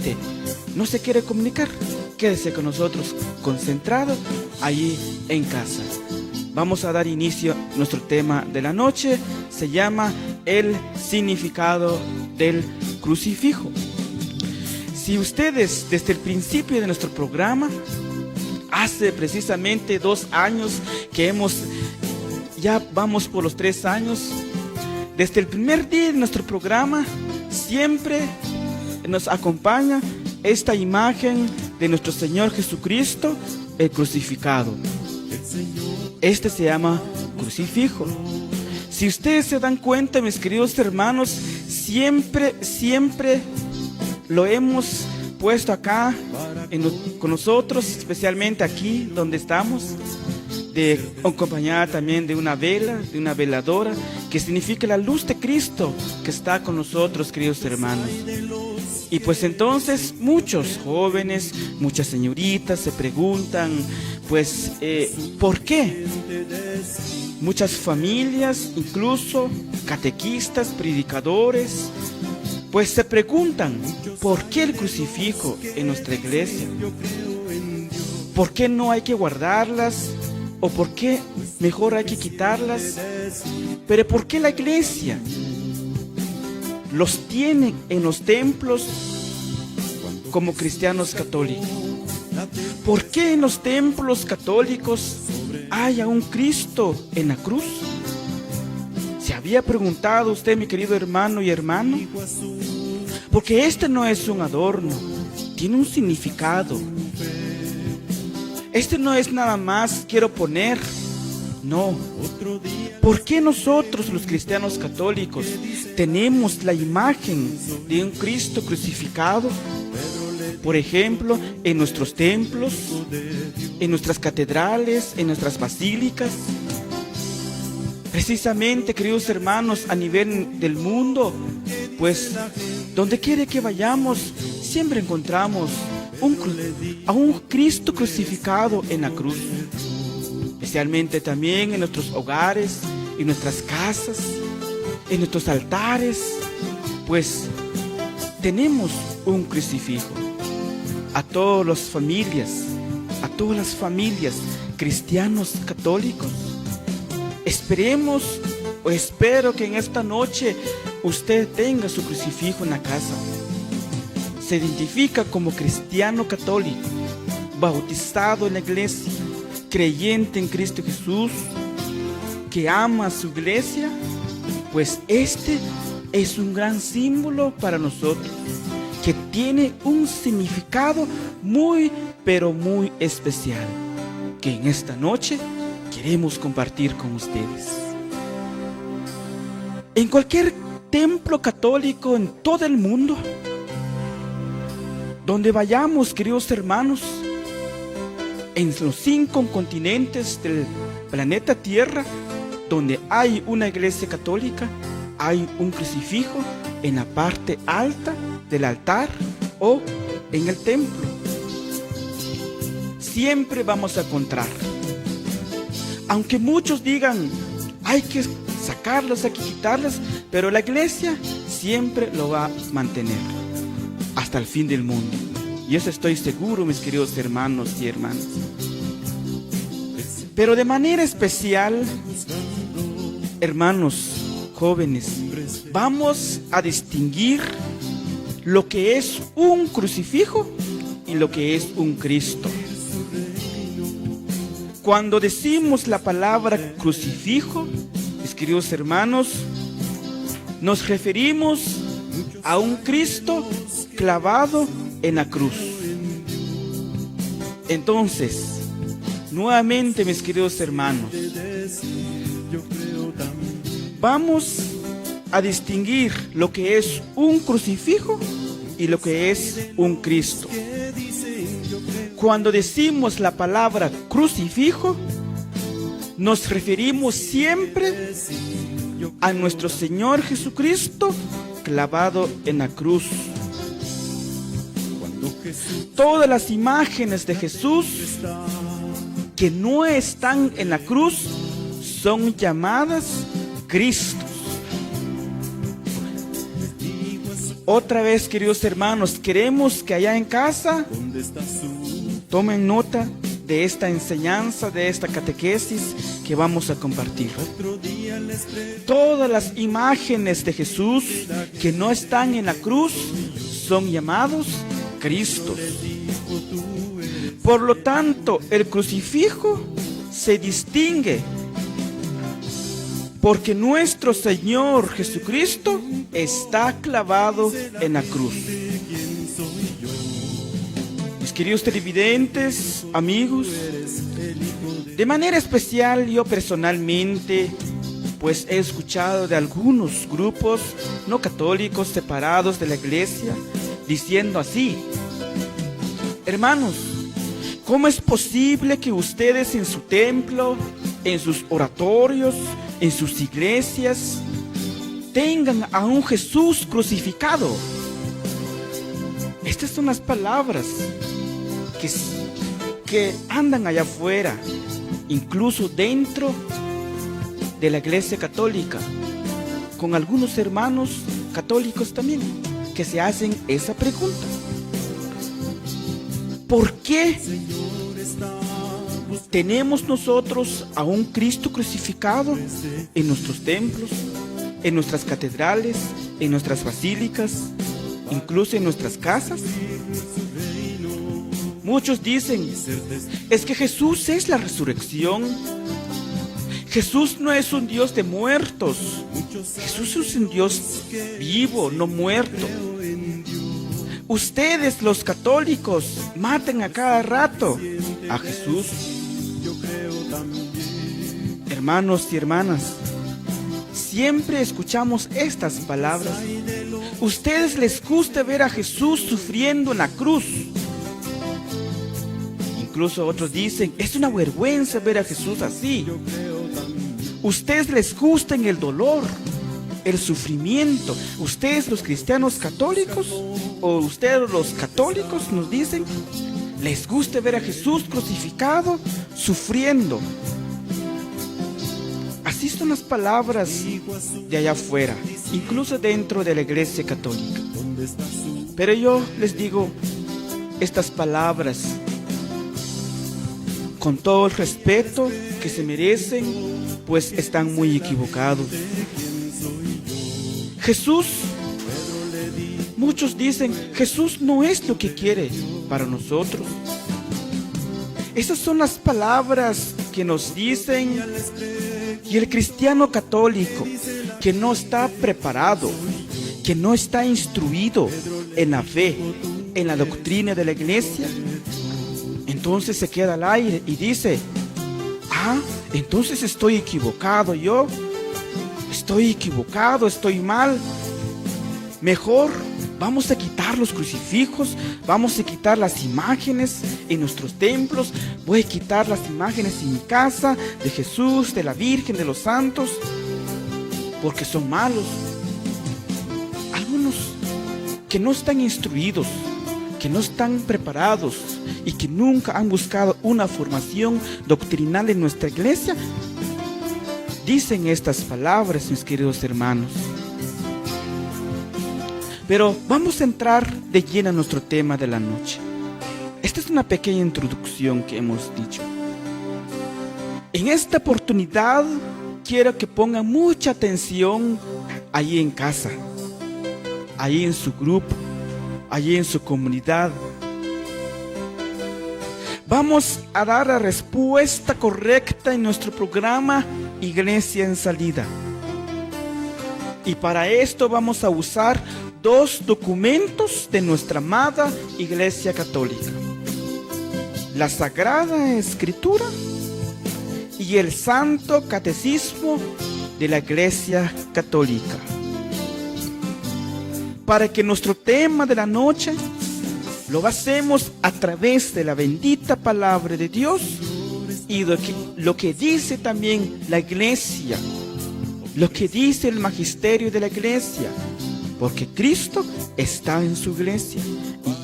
repente no se quiere comunicar, quédese con nosotros, concentrado allí en casa. Vamos a dar inicio a nuestro tema de la noche. Se llama el significado del crucifijo. Si ustedes desde el principio de nuestro programa, hace precisamente 2 años que ya vamos por los 3 años, desde el primer día de nuestro programa siempre nos acompaña esta imagen de nuestro Señor Jesucristo, el crucificado. Este se llama crucifijo. Si ustedes se dan cuenta, mis queridos hermanos, siempre lo hemos puesto acá con nosotros, especialmente aquí donde estamos, acompañada también de una vela, de una veladora, que significa la luz de Cristo que está con nosotros, queridos hermanos. Y pues entonces muchos jóvenes, muchas señoritas se preguntan, pues, ¿por qué? Muchas familias, incluso catequistas, predicadores, pues se preguntan, ¿por qué el crucifijo en nuestra iglesia? ¿Por qué no hay que guardarlas? ¿O por qué mejor hay que quitarlas? Pero ¿por qué la iglesia los tiene en los templos como cristianos católicos? ¿Por qué en los templos católicos hay a un Cristo en la cruz? ¿Se había preguntado usted, mi querido hermano y hermano? Porque este no es un adorno, tiene un significado. Este no es nada más quiero poner, no. ¿Por qué nosotros los cristianos católicos tenemos la imagen de un Cristo crucificado? Por ejemplo, en nuestros templos, en nuestras catedrales, en nuestras basílicas. Precisamente, queridos hermanos, a nivel del mundo, pues donde quiera que vayamos, siempre encontramos a un Cristo crucificado en la cruz. Especialmente también en nuestros hogares, en nuestras casas, en nuestros altares, pues tenemos un crucifijo. A todas las familias cristianos católicos, espero que en esta noche usted tenga su crucifijo en la casa. Se identifica como cristiano católico, bautizado en la iglesia, creyente en Cristo Jesús, que ama a su iglesia, pues este es un gran símbolo para nosotros, que tiene un significado muy, pero muy especial, que en esta noche queremos compartir con ustedes. En cualquier templo católico en todo el mundo, donde vayamos, queridos hermanos, en los 5 continentes del planeta Tierra, donde hay una iglesia católica, hay un crucifijo en la parte alta del altar o en el templo. Siempre vamos a encontrar. Aunque muchos digan, hay que sacarlas, hay que quitarlas, pero la iglesia siempre lo va a mantener hasta el fin del mundo. Y eso estoy seguro, mis queridos hermanos y hermanas. Pero de manera especial, hermanos jóvenes, vamos a distinguir lo que es un crucifijo y lo que es un Cristo. Cuando decimos la palabra crucifijo, mis queridos hermanos, nos referimos a un Cristo clavado en la cruz. Entonces, nuevamente, mis queridos hermanos, vamos a distinguir lo que es un crucifijo y lo que es un Cristo. Cuando decimos la palabra crucifijo, nos referimos siempre a nuestro Señor Jesucristo clavado en la cruz. Todas las imágenes de Jesús que no están en la cruz son llamadas Cristos. Otra vez, queridos hermanos, queremos que allá en casa tomen nota de esta enseñanza, de esta catequesis que vamos a compartir. Todas las imágenes de Jesús que no están en la cruz son llamados Cristos. Por lo tanto, el crucifijo se distingue porque nuestro Señor Jesucristo está clavado en la cruz. Mis queridos televidentes, amigos, de manera especial yo personalmente, pues he escuchado de algunos grupos no católicos separados de la iglesia diciendo así: hermanos, ¿cómo es posible que ustedes en su templo, en sus oratorios, en sus iglesias, tengan a un Jesús crucificado? Estas son las palabras que andan allá afuera, incluso dentro de la iglesia católica, con algunos hermanos católicos también, que se hacen esa pregunta. ¿Por qué tenemos nosotros a un Cristo crucificado en nuestros templos, en nuestras catedrales, en nuestras basílicas, incluso en nuestras casas? Muchos dicen, es que Jesús es la resurrección. Jesús no es un Dios de muertos. Jesús es un Dios vivo, no muerto. Ustedes, los católicos, maten a cada rato a Jesús. Hermanos y hermanas, siempre escuchamos estas palabras. Ustedes les gusta ver a Jesús sufriendo en la cruz. Incluso otros dicen, es una vergüenza ver a Jesús así. Ustedes les gusta en el dolor, el sufrimiento. Ustedes, los cristianos católicos, o ustedes los católicos, nos dicen, les gusta ver a Jesús crucificado, sufriendo. Así son las palabras de allá afuera, incluso dentro de la iglesia católica. Pero yo les digo estas palabras con todo el respeto que se merecen, pues están muy equivocados. Jesús, muchos dicen, Jesús no es lo que quiere para nosotros. Esas son las palabras que nos dicen, y el cristiano católico que no está preparado, que no está instruido en la fe, en la doctrina de la iglesia, entonces se queda al aire y dice, entonces estoy equivocado yo, estoy equivocado, estoy mal. Mejor vamos a quitar los crucifijos, vamos a quitar las imágenes en nuestros templos, voy a quitar las imágenes en mi casa de Jesús, de la Virgen, de los santos, porque son malos. Algunos que no están instruidos, que no están preparados y que nunca han buscado una formación doctrinal en nuestra iglesia, dicen estas palabras, mis queridos hermanos. Pero vamos a entrar de lleno a nuestro tema de la noche. Esta es una pequeña introducción que hemos dicho. En esta oportunidad quiero que pongan mucha atención allí en casa, allí en su grupo, allí en su comunidad. Vamos a dar la respuesta correcta en nuestro programa Iglesia en Salida. Y para esto vamos a usar 2 documentos de nuestra amada Iglesia Católica: la Sagrada Escritura y el Santo Catecismo de la Iglesia Católica, para que nuestro tema de la noche lo hacemos a través de la bendita palabra de Dios y lo que dice también la Iglesia, lo que dice el magisterio de la Iglesia, porque Cristo está en su Iglesia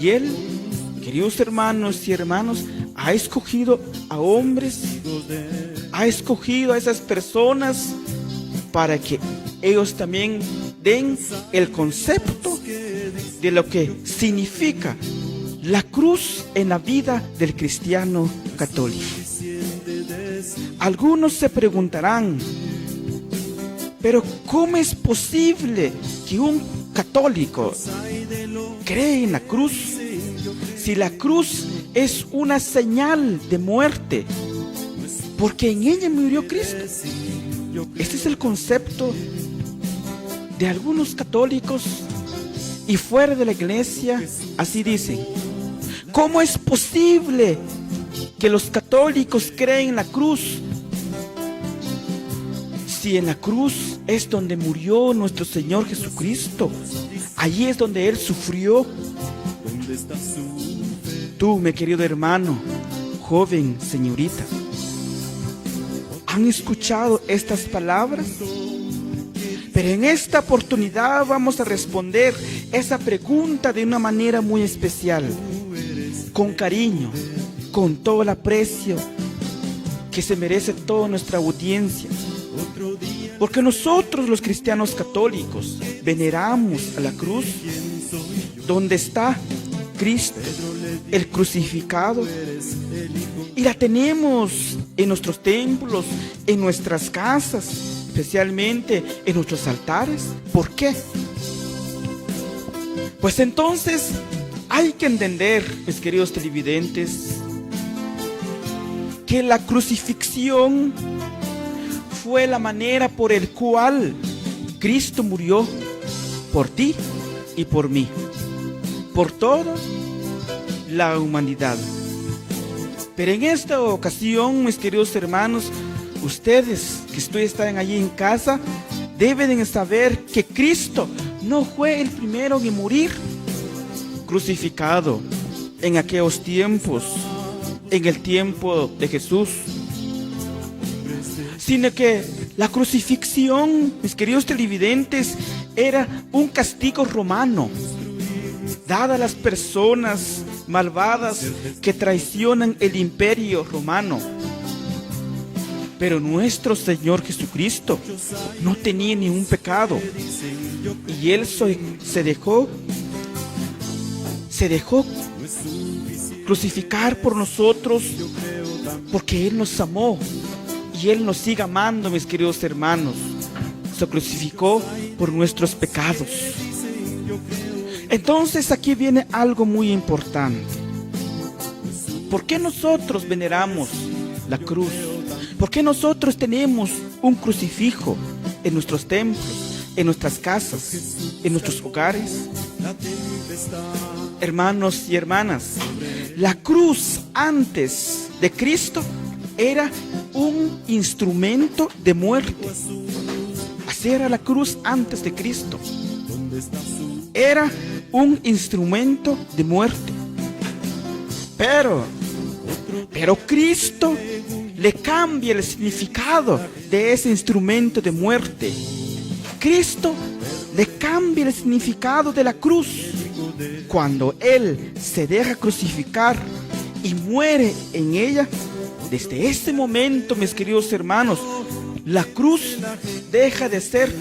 y Él, queridos hermanos y hermanas, ha escogido a hombres, ha escogido a esas personas para que ellos también den el concepto de lo que significa la cruz en la vida del cristiano católico. Algunos se preguntarán, pero ¿cómo es posible que un católico cree en la cruz si la cruz es una señal de muerte? Porque en ella murió Cristo. Este es el concepto de algunos católicos y fuera de la iglesia. Así dicen: ¿cómo es posible que los católicos creen en la cruz si en la cruz es donde murió nuestro Señor Jesucristo? Allí es donde Él sufrió. Tú, mi querido hermano, joven, señorita, ¿han escuchado estas palabras? Pero en esta oportunidad vamos a responder esa pregunta de una manera muy especial, con cariño, con todo el aprecio que se merece toda nuestra audiencia. Porque nosotros, los cristianos católicos, veneramos a la cruz donde está Cristo, el crucificado, y la tenemos en nuestros templos, en nuestras casas, especialmente en nuestros altares. ¿Por qué? Pues entonces hay que entender, mis queridos televidentes, que la crucifixión fue la manera por el cual Cristo murió por ti y por mí, por toda la humanidad. Pero en esta ocasión, mis queridos hermanos, ustedes que están allí en casa, deben saber que Cristo no fue el primero en morir crucificado en aquellos tiempos, en el tiempo de Jesús, sino que la crucifixión, mis queridos televidentes, era un castigo romano, dada a las personas malvadas que traicionan el imperio romano. Pero nuestro Señor Jesucristo no tenía ningún pecado, y Él se dejó crucificar por nosotros, porque Él nos amó y Él nos sigue amando, mis queridos hermanos. Se crucificó por nuestros pecados. Entonces aquí viene algo muy importante. ¿Por qué nosotros veneramos la cruz? ¿Por qué nosotros tenemos un crucifijo en nuestros templos, en nuestras casas, en nuestros hogares? Hermanos y hermanas, la cruz antes de Cristo era un instrumento de muerte. Así era la cruz antes de Cristo. Era un instrumento de muerte. Pero Cristo le cambia el significado de ese instrumento de muerte. Cristo le cambia el significado de la cruz cuando Él se deja crucificar y muere en ella. Desde ese momento, mis queridos hermanos, la cruz deja de ser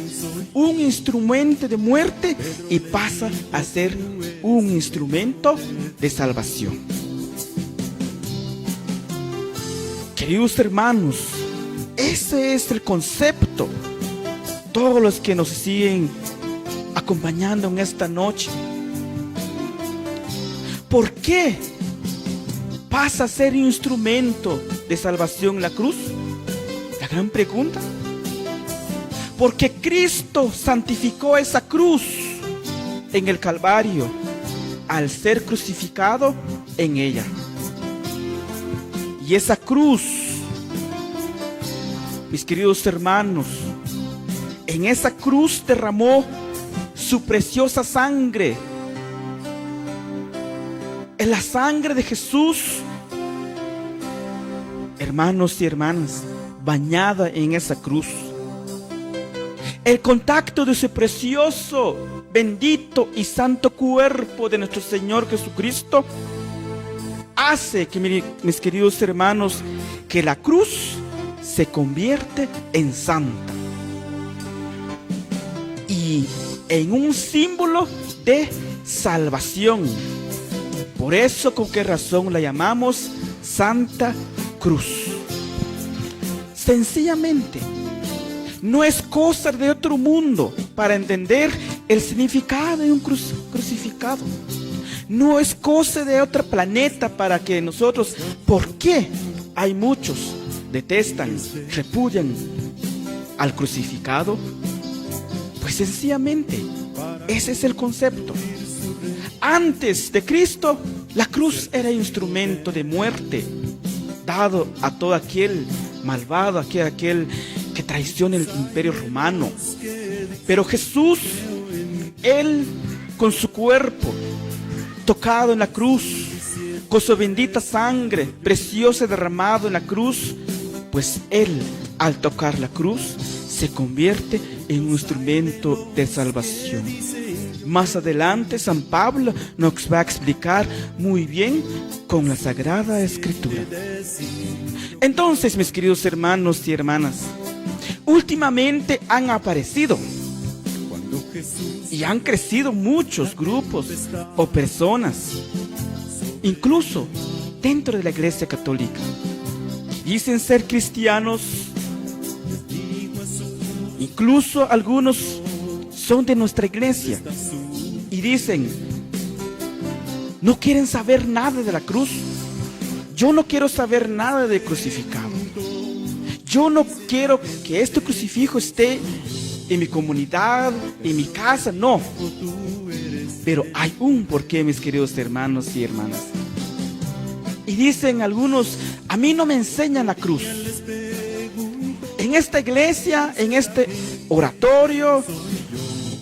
un instrumento de muerte y pasa a ser un instrumento de salvación. Queridos hermanos, ese es el concepto. Todos los que nos siguen acompañando en esta noche, ¿por qué pasa a ser un instrumento de salvación la cruz? La gran pregunta. Porque Cristo santificó esa cruz en el Calvario al ser crucificado en ella. Y esa cruz, mis queridos hermanos, en esa cruz derramó su preciosa sangre. En la sangre de Jesús, hermanos y hermanas, bañada en esa cruz. El contacto de ese precioso, bendito y santo cuerpo de nuestro Señor Jesucristo hace que, mis queridos hermanos, que la cruz se convierte en santa y en un símbolo de salvación. Por eso, ¿con qué razón la llamamos Santa Cruz? Sencillamente, no es cosa de otro mundo para entender el significado de un crucificado. No es cosa de otro planeta para que nosotros, ¿por qué hay muchos detestan, repudian al crucificado? Pues sencillamente, ese es el concepto. Antes de Cristo, la cruz era instrumento de muerte, dado a todo aquel malvado, aquel que traiciona el imperio romano. Pero Jesús, Él con su cuerpo tocado en la cruz, con su bendita sangre preciosa derramado en la cruz, pues Él, al tocar la cruz, se convierte en un instrumento de salvación. Más adelante San Pablo nos va a explicar muy bien con la Sagrada Escritura. Entonces, mis queridos hermanos y hermanas, últimamente han aparecido y han crecido muchos grupos o personas, incluso dentro de la Iglesia Católica, dicen ser cristianos. Incluso algunos son de nuestra iglesia y dicen, no quieren saber nada de la cruz. Yo no quiero saber nada de crucificado. Yo no quiero que este crucifijo esté en mi comunidad, en mi casa, no. Pero hay un porqué, mis queridos hermanos y hermanas. Y dicen algunos, a mí no me enseñan la cruz. En esta iglesia, en este oratorio,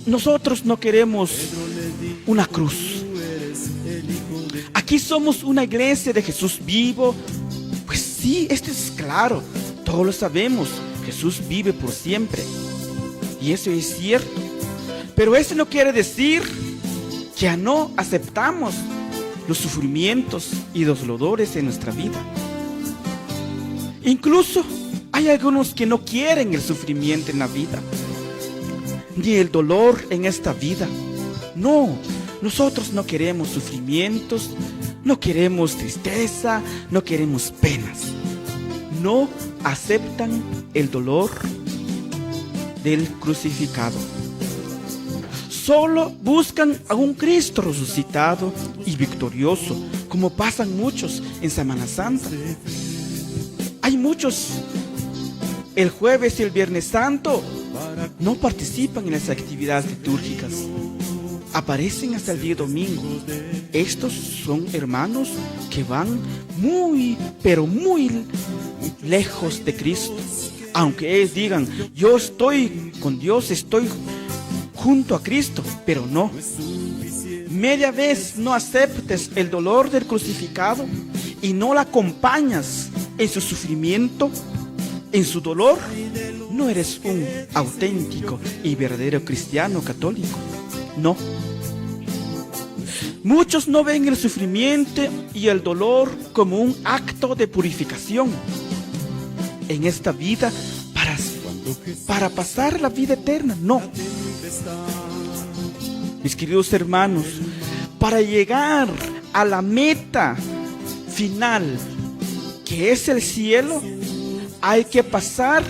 nosotros no queremos una cruz. Aquí somos una iglesia de Jesús vivo. Pues sí, esto es claro, todos lo sabemos. Jesús vive por siempre. Y eso es cierto. Pero eso no quiere decir que ya no aceptamos los sufrimientos y los dolores en nuestra vida. Incluso hay algunos que no quieren el sufrimiento en la vida, ni el dolor en esta vida. No, nosotros no queremos sufrimientos, no queremos tristeza, no queremos penas. No aceptan el dolor del crucificado. Solo buscan a un Cristo resucitado y victorioso, como pasan muchos en Semana Santa. Hay muchos, el jueves y el viernes santo, no participan en las actividades litúrgicas. Aparecen hasta el día domingo. Estos son hermanos que van muy, pero muy lejos de Cristo. Aunque ellos digan, yo estoy con Dios, estoy junto a Cristo, pero no. Media vez no aceptes el dolor del crucificado y no la acompañas en su sufrimiento, en su dolor, no eres un auténtico y verdadero cristiano católico. No. Muchos no ven el sufrimiento y el dolor como un acto de purificación en esta vida para pasar la vida eterna. No. Mis queridos hermanos, para llegar a la meta final, que es el cielo, hay que pasar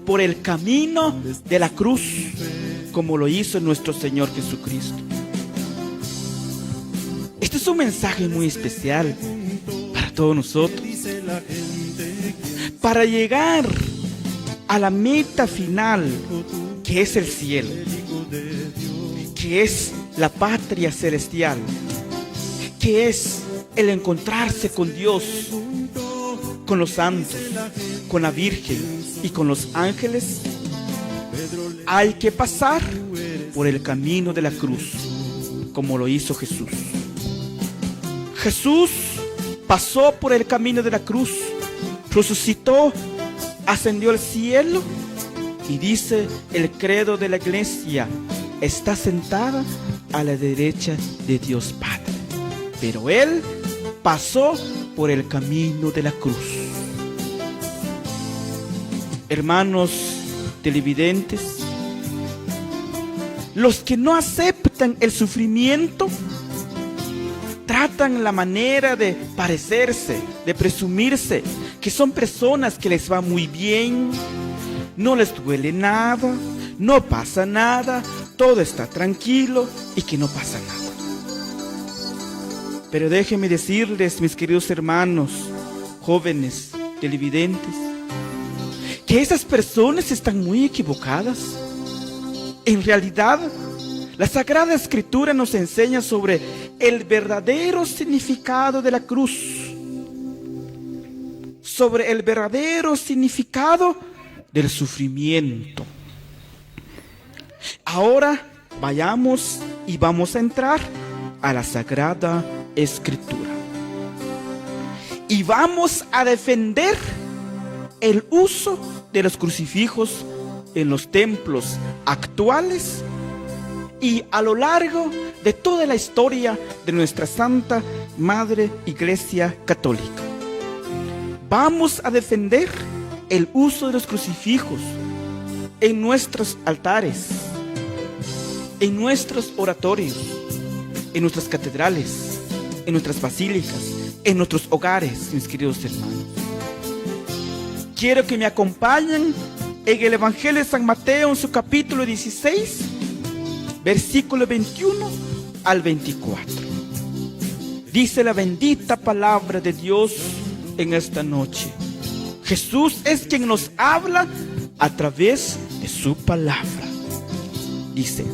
por el camino de la cruz, como lo hizo nuestro Señor Jesucristo. Este es un mensaje muy especial para todos nosotros. Para llegar a la meta final, que es el cielo, que es la patria celestial, que es el encontrarse con Dios, con los santos, con la Virgen y con los ángeles, hay que pasar por el camino de la cruz, como lo hizo Jesús. Jesús pasó por el camino de la cruz, resucitó, ascendió al cielo y dice el credo de la iglesia, está sentada a la derecha de Dios Padre. Pero Él pasó por el camino de la cruz. Hermanos televidentes, los que no aceptan manifiestan el sufrimiento, tratan la manera de parecerse, de presumirse, que son personas que les va muy bien, no les duele nada, no pasa nada, todo está tranquilo y que no pasa nada. Pero déjenme decirles, mis queridos hermanos, jóvenes, televidentes, que esas personas están muy equivocadas. En realidad, la Sagrada Escritura nos enseña sobre el verdadero significado de la cruz, sobre el verdadero significado del sufrimiento. Ahora vayamos y vamos a entrar a la Sagrada Escritura y vamos a defender el uso de los crucifijos en los templos actuales y a lo largo de toda la historia de nuestra Santa Madre Iglesia Católica. Vamos a defender el uso de los crucifijos en nuestros altares, en nuestros oratorios, en nuestras catedrales, en nuestras basílicas, en nuestros hogares, mis queridos hermanos. Quiero que me acompañen en el Evangelio de San Mateo, en su capítulo 16, versículo 21 al 24. Dice la bendita palabra de Dios en esta noche. Jesús es quien nos habla a través de su palabra. Dice: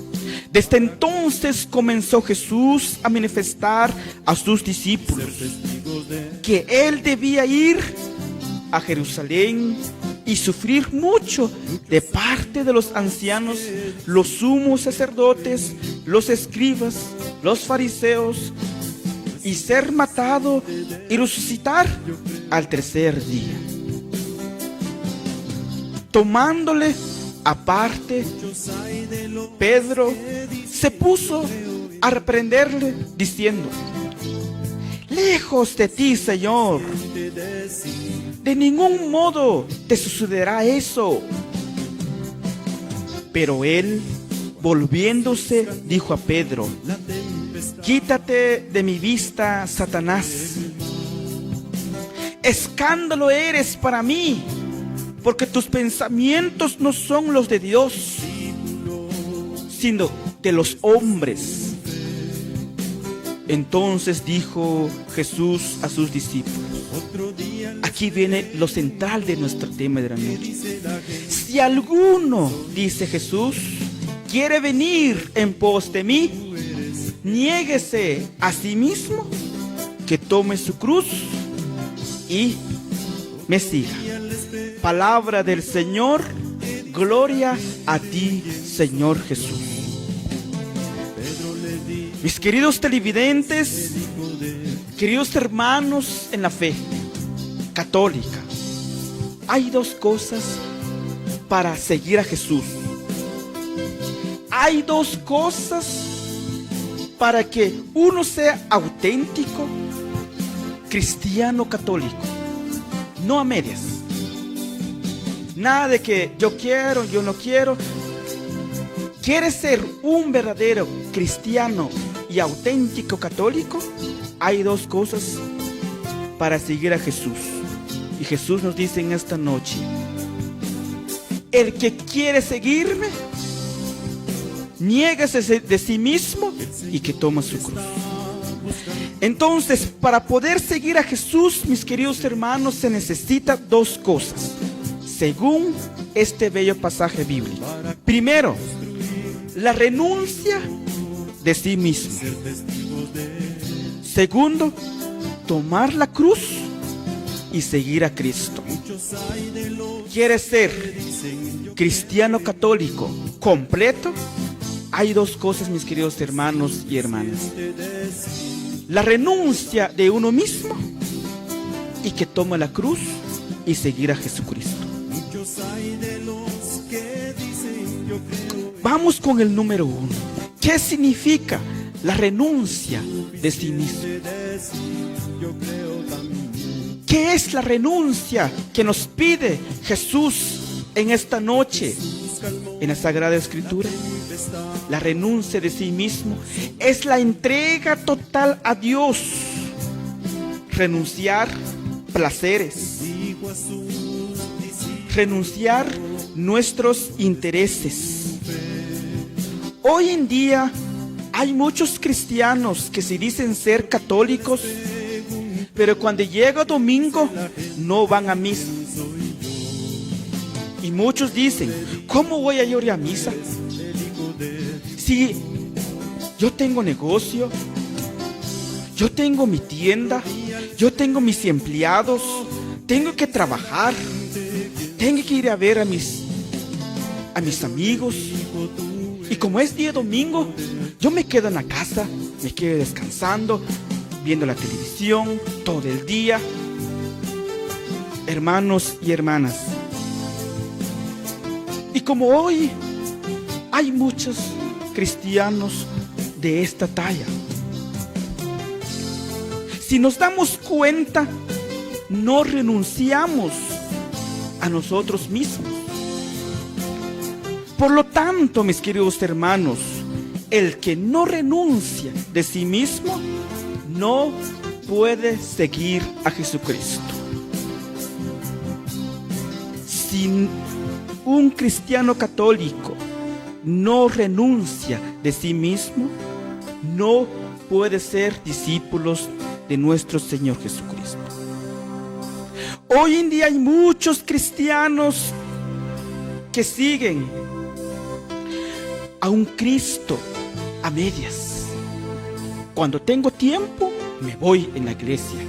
desde entonces comenzó Jesús a manifestar a sus discípulos que Él debía ir a Jerusalén y sufrir mucho de parte de los ancianos, los sumos sacerdotes, los escribas, los fariseos, y ser matado y resucitar al tercer día. Tomándole aparte, Pedro se puso a reprenderle diciendo: lejos de ti, Señor, de ningún modo te sucederá eso. Pero él, volviéndose, dijo a Pedro: quítate de mi vista, Satanás. Escándalo eres para mí, porque tus pensamientos no son los de Dios, sino de los hombres. Entonces dijo Jesús a sus discípulos: aquí viene lo central de nuestro tema de la noche. Si alguno, dice Jesús, quiere venir en pos de mí, niéguese a sí mismo, que tome su cruz y me siga. Palabra del Señor. Gloria a ti, Señor Jesús. Mis queridos televidentes, queridos hermanos en la fe católica, hay dos cosas para seguir a Jesús. Hay dos cosas para que uno sea auténtico cristiano católico, no a medias. Nada de que yo quiero, yo no quiero. ¿Quieres ser un verdadero cristiano y auténtico católico? Hay dos cosas para seguir a Jesús. Y Jesús nos dice en esta noche: el que quiere seguirme, niéguese de sí mismo y que tome su cruz. Entonces, para poder seguir a Jesús, mis queridos hermanos, se necesita dos cosas, según este bello pasaje bíblico. Primero, la renuncia de sí mismo. Segundo, tomar la cruz y seguir a Cristo. ¿Quieres ser cristiano católico completo? Hay dos cosas, mis queridos hermanos y hermanas: la renuncia de uno mismo y que tome la cruz y seguir a Jesucristo. Vamos con el número uno. ¿Qué significa la renuncia de sí mismo? ¿Qué es la renuncia que nos pide Jesús en esta noche? en la Sagrada Escritura. La renuncia de sí mismo es la entrega total a Dios. Renunciar placeres, renunciar nuestros intereses. Hoy en día hay muchos cristianos que se dicen ser católicos, pero cuando llega domingo no van a misa. Y muchos dicen, ¿cómo voy a ir a misa? Si yo tengo negocio, yo tengo mi tienda, yo tengo mis empleados, tengo que trabajar, tengo que ir a ver a mis amigos. Y como es día domingo, yo me quedo en la casa, me quedo descansando, viendo la televisión todo el día. Hermanos y hermanas, y como hoy hay muchos cristianos de esta talla, si nos damos cuenta, no renunciamos a nosotros mismos. Por lo tanto, mis queridos hermanos, el que no renuncia de sí mismo no puede seguir a Jesucristo. Si un cristiano católico no renuncia de sí mismo, no puede ser discípulos de nuestro Señor Jesucristo. Hoy en día hay muchos cristianos que siguen a un Cristo a medias. Cuando tengo tiempo, me voy en la iglesia.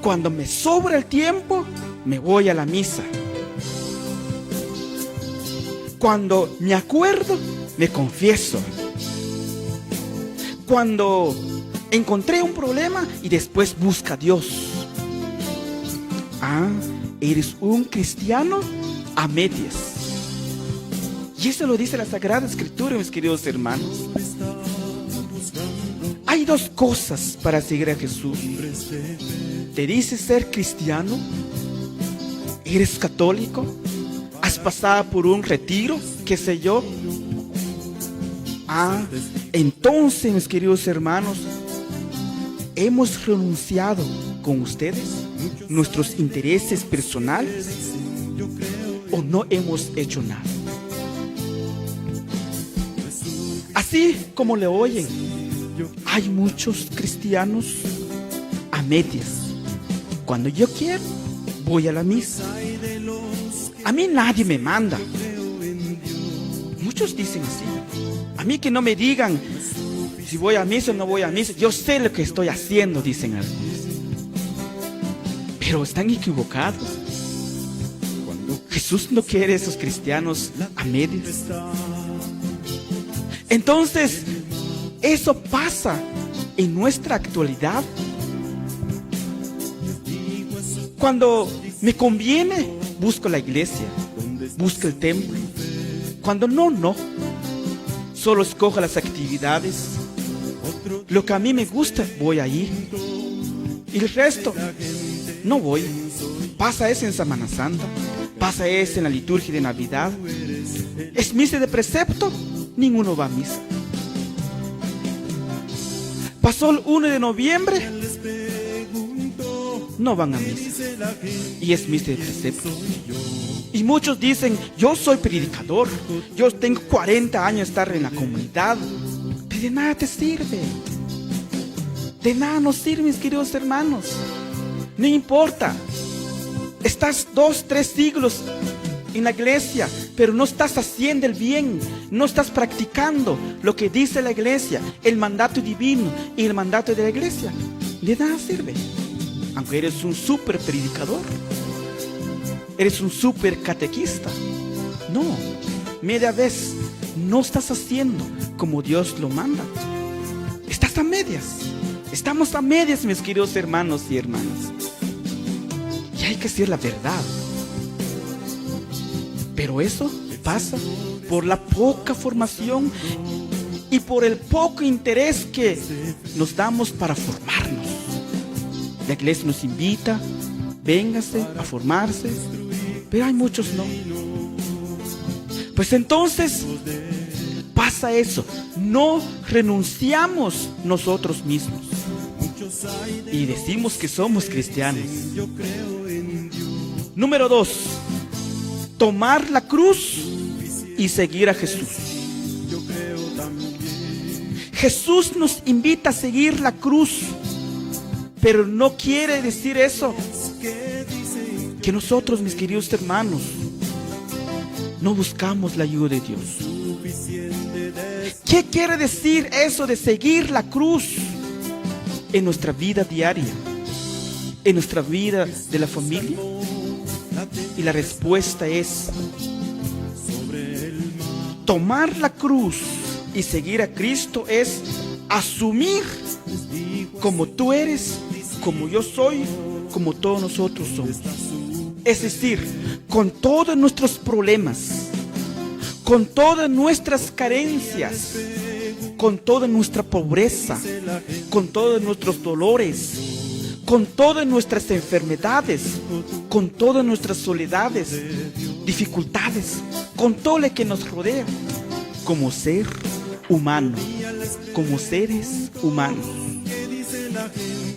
Cuando me sobra el tiempo, me voy a la misa. Cuando me acuerdo, me confieso. Cuando encontré un problema y después busca a Dios. Ah, eres un cristiano a medias. Y eso lo dice la Sagrada Escritura, mis queridos hermanos. Hay dos cosas para seguir a Jesús. ¿Te dices ser cristiano? ¿Eres católico? ¿Has pasado por un retiro? ¿Qué sé yo? Ah, entonces, mis queridos hermanos, ¿hemos renunciado con ustedes nuestros intereses personales o no hemos hecho nada? Así como le oyen, hay muchos cristianos a medias. Cuando yo quiero, voy a la misa. A mí nadie me manda. Muchos dicen así. A mí que no me digan si voy a misa o no voy a misa. Yo sé lo que estoy haciendo, dicen algunos. Pero están equivocados. Jesús no quiere esos cristianos a medias. Entonces, eso pasa en nuestra actualidad. Cuando me conviene, busco la iglesia, busco el templo. Cuando no. Solo escojo las actividades. Lo que a mí me gusta, voy ahí. Y el resto, no voy. Pasa eso en Semana Santa, pasa eso en la liturgia de Navidad. ¿Es misa de precepto? Ninguno va a misa. Pasó el 1 de noviembre, no van a misa. Y es misa de precepto. Y muchos dicen, yo soy predicador, yo tengo 40 años de estar en la comunidad. Pero de nada te sirve. De nada nos sirve, mis queridos hermanos. No importa. Estás 2, 3 siglos en la iglesia, pero no estás haciendo el bien, no estás practicando lo que dice la iglesia, el mandato divino y el mandato de la iglesia. De nada sirve. Aunque eres un súper predicador, eres un súper catequista. No, media vez no estás haciendo como Dios lo manda. Estás a medias. Estamos a medias, mis queridos hermanos y hermanas. Y hay que decir la verdad. Pero eso pasa por la poca formación y por el poco interés que nos damos para formarnos. La iglesia nos invita, véngase a formarse, pero hay muchos no. Pues entonces pasa eso, no renunciamos nosotros mismos y decimos que somos cristianos. Número 2, tomar la cruz y seguir a Jesús. Jesús nos invita a seguir la cruz, pero no quiere decir eso que nosotros, mis queridos hermanos, no buscamos la ayuda de Dios. ¿Qué quiere decir eso de seguir la cruz en nuestra vida diaria, en nuestra vida de la familia? Y la respuesta es: tomar la cruz y seguir a Cristo es asumir como tú eres, como yo soy, como todos nosotros somos. Es decir, con todos nuestros problemas, con todas nuestras carencias, con toda nuestra pobreza, con todos nuestros dolores, con todas nuestras enfermedades, con todas nuestras soledades, dificultades, con todo lo que nos rodea, como ser humano, como seres humanos.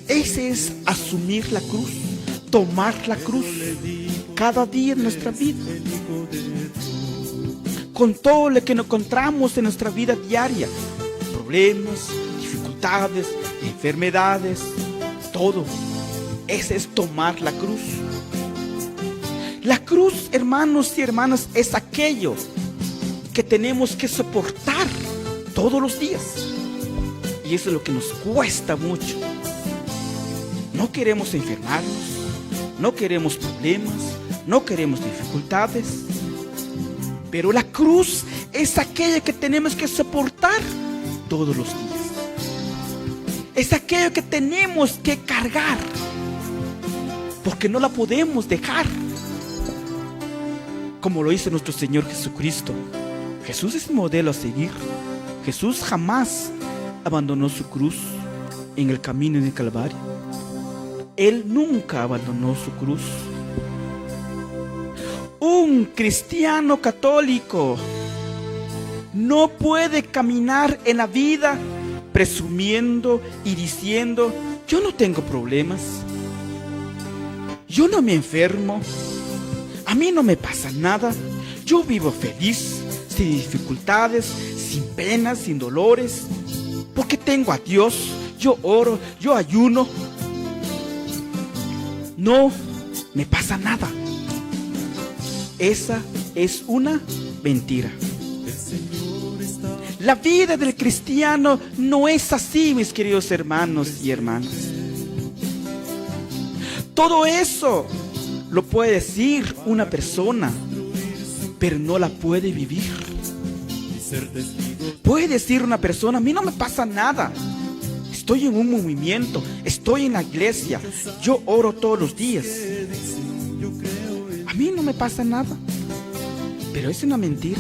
Ese es asumir la cruz, tomar la cruz cada día en nuestra vida, con todo lo que nos encontramos en nuestra vida diaria, problemas, dificultades, enfermedades, todo. Ese es tomar la cruz. La cruz, hermanos y hermanas, es aquello que tenemos que soportar todos los días. Y eso es lo que nos cuesta mucho. No queremos enfermarnos, no queremos problemas, no queremos dificultades. Pero la cruz es aquella que tenemos que soportar todos los días. Es aquello que tenemos que cargar, porque no la podemos dejar, como lo hizo nuestro Señor Jesucristo. Jesús es el modelo a seguir. Jesús jamás abandonó su cruz en el camino del Calvario. Él nunca abandonó su cruz. Un cristiano católico no puede caminar en la vida presumiendo y diciendo: yo no tengo problemas, yo no me enfermo, a mí no me pasa nada, yo vivo feliz, sin dificultades, sin penas, sin dolores, porque tengo a Dios, yo oro, yo ayuno, no me pasa nada. Esa es una mentira. La vida del cristiano no es así, mis queridos hermanos y hermanas. Todo eso lo puede decir una persona, pero no la puede vivir. Puede decir una persona: a mí no me pasa nada, estoy en un movimiento, estoy en la iglesia, yo oro todos los días, a mí no me pasa nada. Pero es una mentira.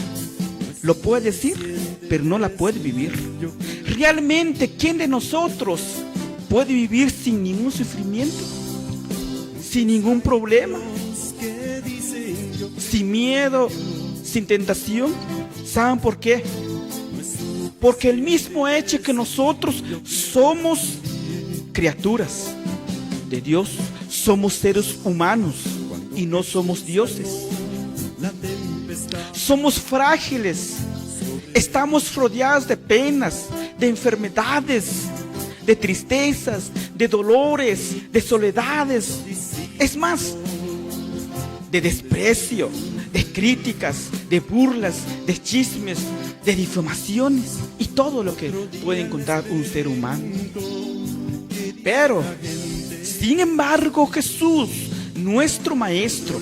Lo puede decir, pero no la puede vivir. Realmente, ¿quién de nosotros puede vivir sin ningún sufrimiento? Sin ningún problema, sin miedo, sin tentación. ¿Saben por qué? Porque el mismo hecho que nosotros somos criaturas de Dios, somos seres humanos y no somos dioses. Somos frágiles, estamos rodeados de penas, de enfermedades, de tristezas, de dolores, de soledades. Es más, de desprecio, de críticas, de burlas, de chismes, de difamaciones y todo lo que puede encontrar un ser humano. Pero, sin embargo, Jesús, nuestro Maestro,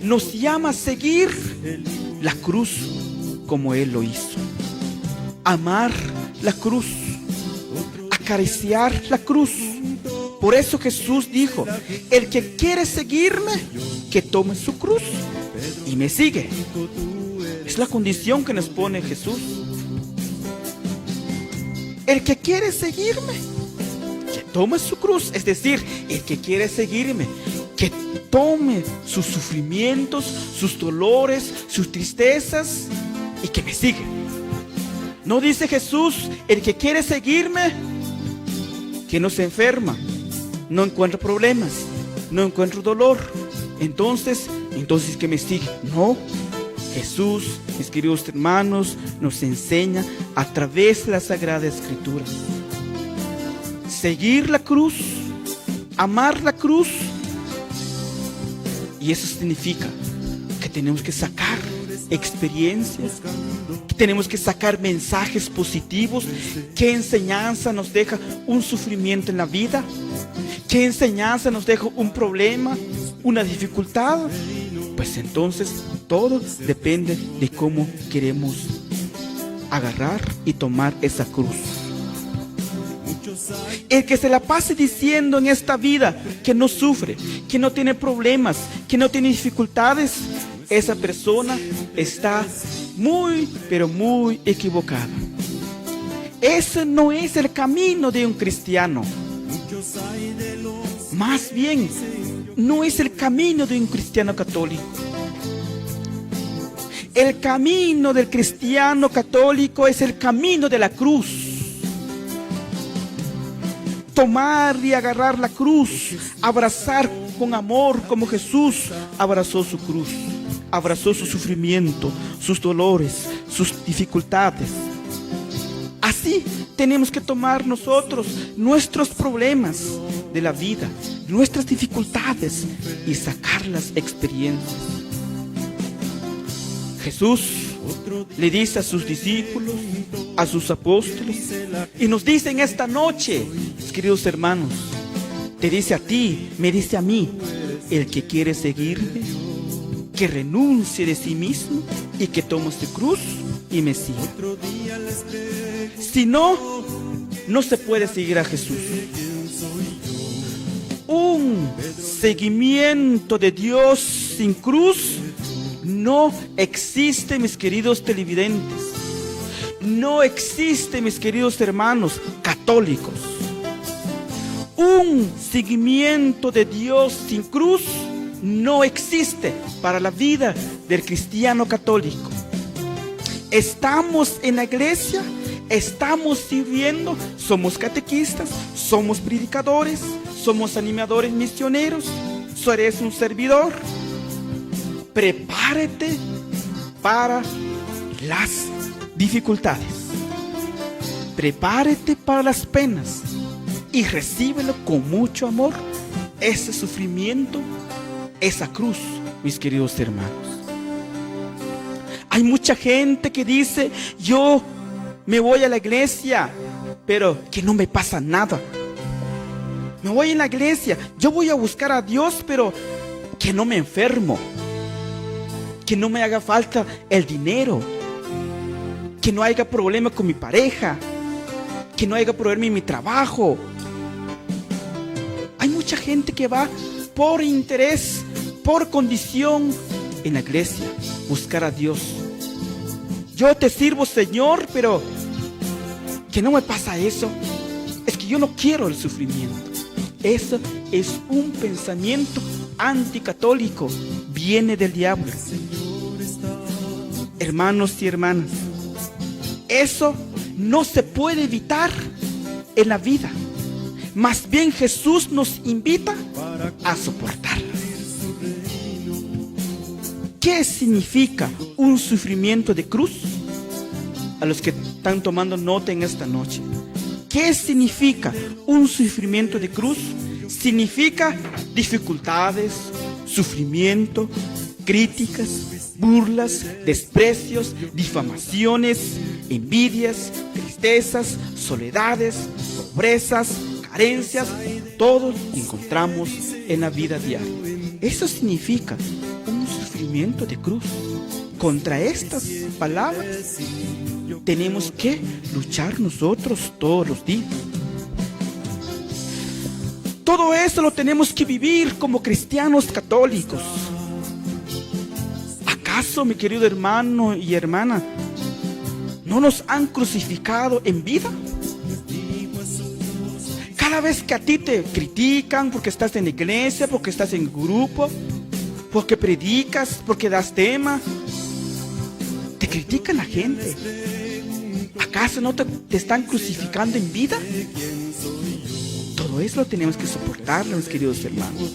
nos llama a seguir la cruz como Él lo hizo. Amar la cruz, acariciar la cruz. Por eso Jesús dijo: el que quiere seguirme, que tome su cruz y me sigue. Es la condición que nos pone Jesús. El que quiere seguirme, que tome su cruz. Es decir, el que quiere seguirme, que tome sus sufrimientos, sus dolores, sus tristezas y que me sigue. No dice Jesús, el que quiere seguirme, que no se enferma, no encuentra problemas, no encuentra dolor, entonces que me sigue. No, Jesús, mis queridos hermanos, nos enseña a través de la Sagrada Escritura. Seguir la cruz, amar la cruz. Y eso significa que tenemos que sacar experiencias, que tenemos que sacar mensajes positivos. ¿Qué enseñanza nos deja un sufrimiento en la vida? ¿Qué enseñanza nos deja un problema, una dificultad? Pues entonces todo depende de cómo queremos agarrar y tomar esa cruz. El que se la pase diciendo en esta vida que no sufre, que no tiene problemas, que no tiene dificultades, esa persona está muy, pero muy equivocada. Ese no es el camino de un cristiano. Más bien, no es el camino de un cristiano católico. El camino del cristiano católico es el camino de la cruz. Tomar y agarrar la cruz, abrazar con amor como Jesús abrazó su cruz, abrazó su sufrimiento, sus dolores, sus dificultades. Así tenemos que tomar nosotros nuestros problemas de la vida, nuestras dificultades y sacar las experiencias. Jesús le dice a sus discípulos, a sus apóstoles, y nos dice en esta noche, queridos hermanos, te dice a ti, me dice a mí, el que quiere seguirme, que renuncie de sí mismo y que tome su cruz y me siga. Si no, no se puede seguir a Jesús. Un seguimiento de Dios sin cruz no existe, mis queridos televidentes. No existe, mis queridos hermanos católicos. Un seguimiento de Dios sin cruz no existe para la vida del cristiano católico. Estamos en la iglesia, estamos sirviendo, somos catequistas, somos predicadores, somos animadores misioneros, eres un servidor. Prepárate para las dificultades. Prepárate para las penas y recíbelo con mucho amor, ese sufrimiento, esa cruz, mis queridos hermanos. Hay mucha gente que dice, yo me voy a la iglesia, pero que no me pasa nada. Me voy a la iglesia, yo voy a buscar a Dios, pero que no me enfermo, que no me haga falta el dinero, que no haya problema con mi pareja, que no haya problema en mi trabajo. Hay mucha gente que va por interés, por condición en la iglesia, buscar a Dios. Yo te sirvo, Señor, pero que no me pasa eso. Es que yo no quiero el sufrimiento. Eso es un pensamiento anticatólico, viene del diablo. Hermanos y hermanas, eso no se puede evitar en la vida. Más bien Jesús nos invita a soportarlas. ¿Qué significa un sufrimiento de cruz? A los que están tomando nota en esta noche, ¿qué significa un sufrimiento de cruz? Significa dificultades, sufrimiento, críticas, burlas, desprecios, difamaciones, envidias, tristezas, soledades, pobrezas, carencias, todo encontramos en la vida diaria. Eso significa un sufrimiento de cruz. Contra estas palabras tenemos que luchar nosotros todos los días. Todo eso lo tenemos que vivir como cristianos católicos. ¿Acaso, mi querido hermano y hermana, no nos han crucificado en vida? Cada vez que a ti te critican porque estás en la iglesia, porque estás en grupo, porque predicas, porque das tema, te critican a la gente. ¿Acaso no te están crucificando en vida? Todo eso lo tenemos que soportarlo, mis queridos hermanos.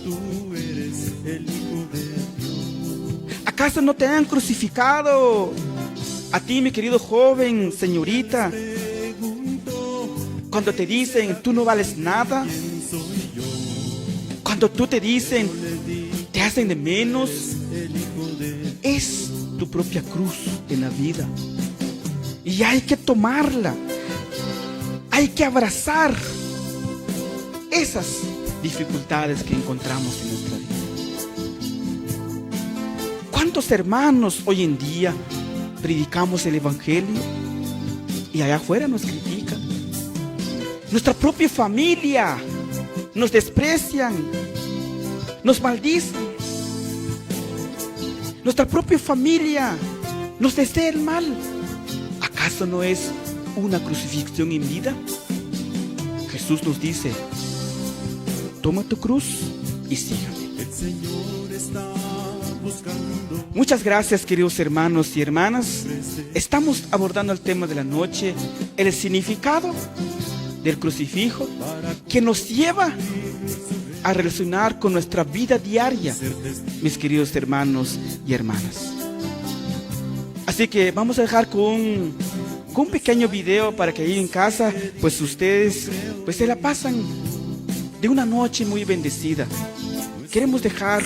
¿Acaso no te han crucificado a ti, mi querido joven, señorita? Cuando te dicen, tú no vales nada. Cuando tú te dicen, te hacen de menos. Es tu propia cruz en la vida. Y hay que tomarla. Hay que abrazar esas dificultades que encontramos en nuestra vida. ¿Cuántos hermanos hoy en día predicamos el Evangelio y allá afuera nos critican? Nuestra propia familia nos desprecian, nos maldicen. Nuestra propia familia nos desea el mal. ¿Acaso no es una crucifixión en vida? Jesús nos dice, toma tu cruz y sígame. Muchas gracias, queridos hermanos y hermanas. Estamos abordando el tema de la noche, el significado del crucifijo, que nos lleva a relacionar con nuestra vida diaria, mis queridos hermanos y hermanas. Así que vamos a dejar con un pequeño video para que ahí en casa, pues ustedes pues se la pasan de una noche muy bendecida. Queremos dejar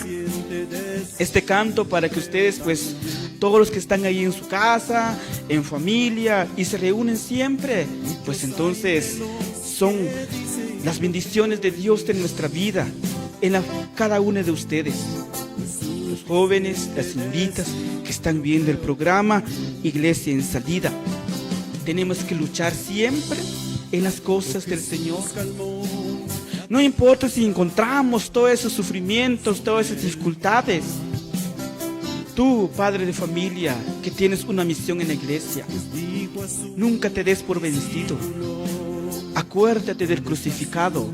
este canto para que ustedes, pues todos los que están ahí en su casa, en familia y se reúnen siempre, pues entonces son las bendiciones de Dios en nuestra vida, en cada uno de ustedes. Los jóvenes, las señoritas que están viendo el programa Iglesia en Salida. Tenemos que luchar siempre en las cosas del Señor. No importa si encontramos todos esos sufrimientos, todas esas dificultades. Tú, padre de familia, que tienes una misión en la iglesia, nunca te des por vencido. Acuérdate del crucificado.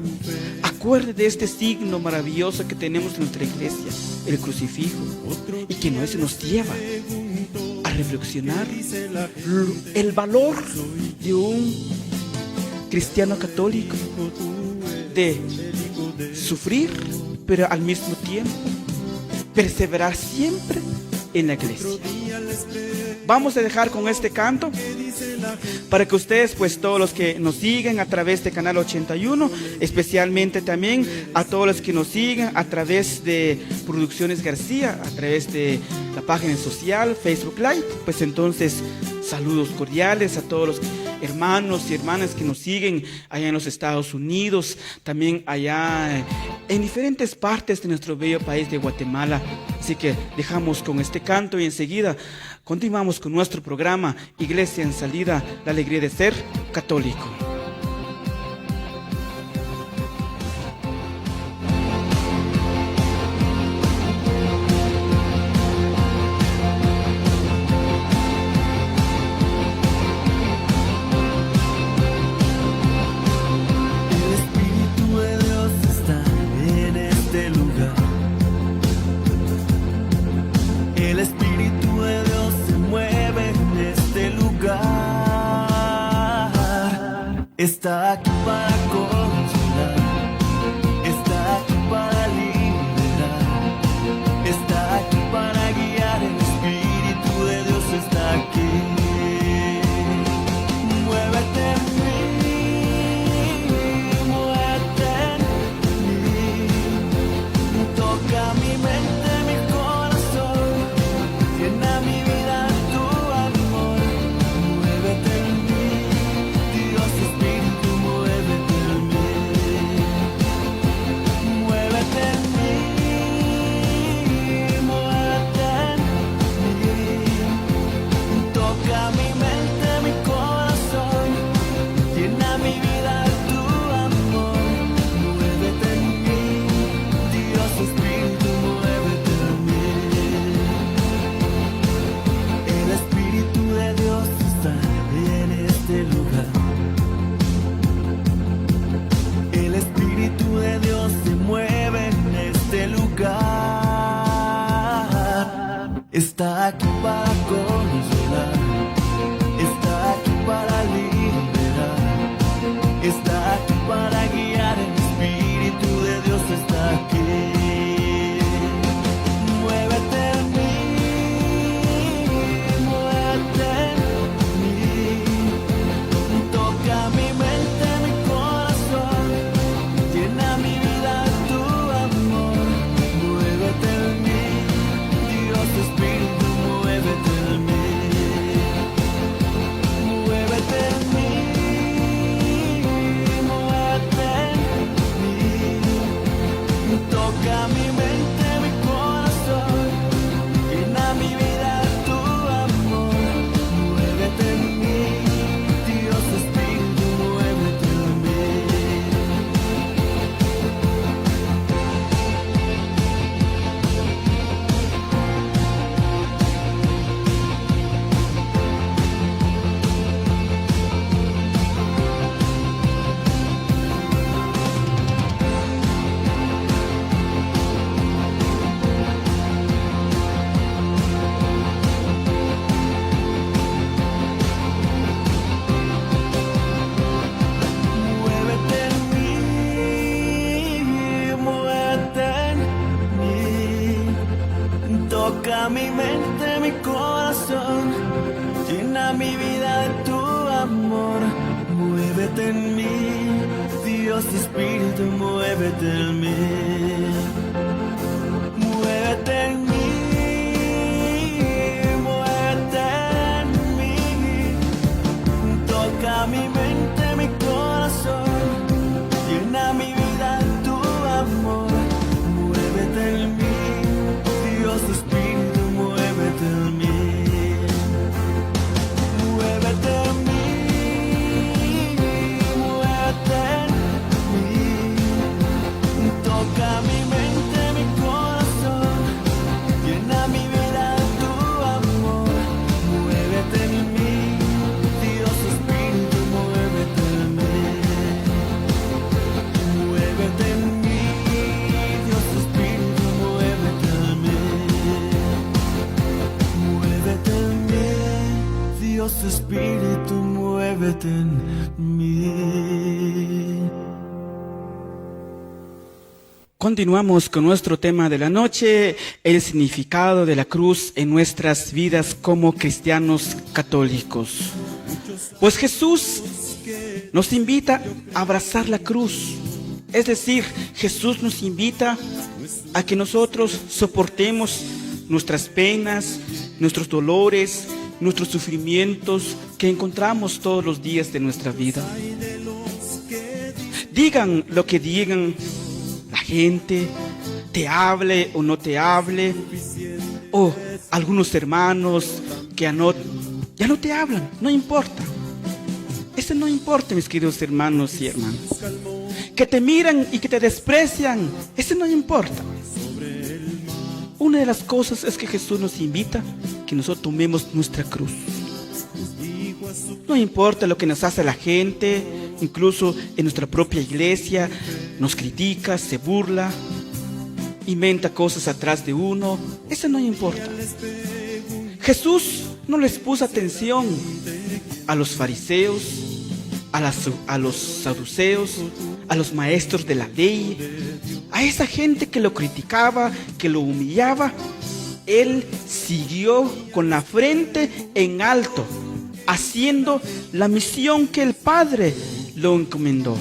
Acuérdate de este signo maravilloso que tenemos en nuestra iglesia, el crucifijo, y que nos lleva a reflexionar el valor de un cristiano católico, de sufrir, pero al mismo tiempo perseverar siempre en la iglesia. Vamos a dejar con este canto para que ustedes, pues todos los que nos siguen a través de Canal 81, especialmente también a todos los que nos siguen a través de Producciones García, a través de la página social Facebook Live, pues entonces saludos cordiales a todos los hermanos y hermanas que nos siguen allá en los Estados Unidos, también allá en diferentes partes de nuestro bello país de Guatemala. Así que dejamos con este canto y enseguida continuamos con nuestro programa Iglesia en Salida, la alegría de ser católico. Está aquí para consolar, está aquí para liberar, está aquí para guiar, el Espíritu de Dios está aquí. Muévete en mí, muévete en mí, toca mi mente, mi corazón, llena mi vida de tu amor, muévete en mí, Dios Espíritu, muévete. Toca mi mente, mi corazón, llena mi vida de tu amor. Muévete en mí, Dios Espíritu, muévete en mí. Muévete en mí, muévete en mí. Toca mi mente, mi corazón, llena mi vida de tu amor. Muévete en mí, Dios Espíritu, muévete en mí. Muévete en mí, muévete en mí. Toca mi mente, mi corazón, llena mi vida de tu amor. Muévete en mí, Dios Espíritu, muévete en mí. Muévete en mí, Dios Espíritu, muévete en mí. Muévete en mí, Dios Espíritu, muévete en mí. Continuamos con nuestro tema de la noche, el significado de la cruz en nuestras vidas como cristianos católicos. Pues Jesús nos invita a abrazar la cruz. Es decir, Jesús nos invita a que nosotros soportemos nuestras penas, nuestros dolores, nuestros sufrimientos que encontramos todos los días de nuestra vida. Digan lo que digan la gente, te hable o no te hable, o algunos hermanos que ya no te hablan, no importa. Eso no importa, mis queridos hermanos y hermanas. Que te miran y que te desprecian, eso no importa. Una de las cosas es que Jesús nos invita que nosotros tomemos nuestra cruz. No importa lo que nos hace la gente, incluso en nuestra propia iglesia, nos critica, se burla, inventa cosas atrás de uno, eso no importa. Jesús no les puso atención a los fariseos, a los saduceos, a los maestros de la ley, a esa gente que lo criticaba, que lo humillaba. Él siguió con la frente en alto, haciendo la misión que el Padre lo encomendó.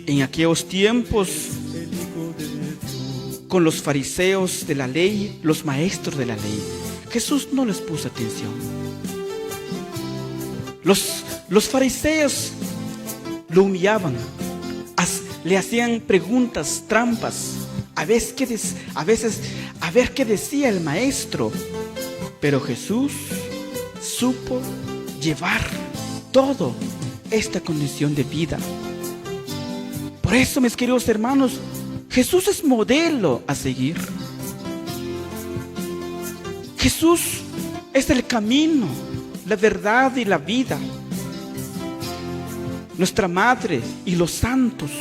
En aquellos tiempos, con los fariseos de la ley, los maestros de la ley, Jesús no les puso atención. Los fariseos lo humillaban, le hacían preguntas, trampas, a ver qué decía el maestro. Pero Jesús supo llevar toda esta condición de vida. Por eso, mis queridos hermanos, Jesús es modelo a seguir. Jesús es el camino, la verdad y la vida. Nuestra madre y los santos,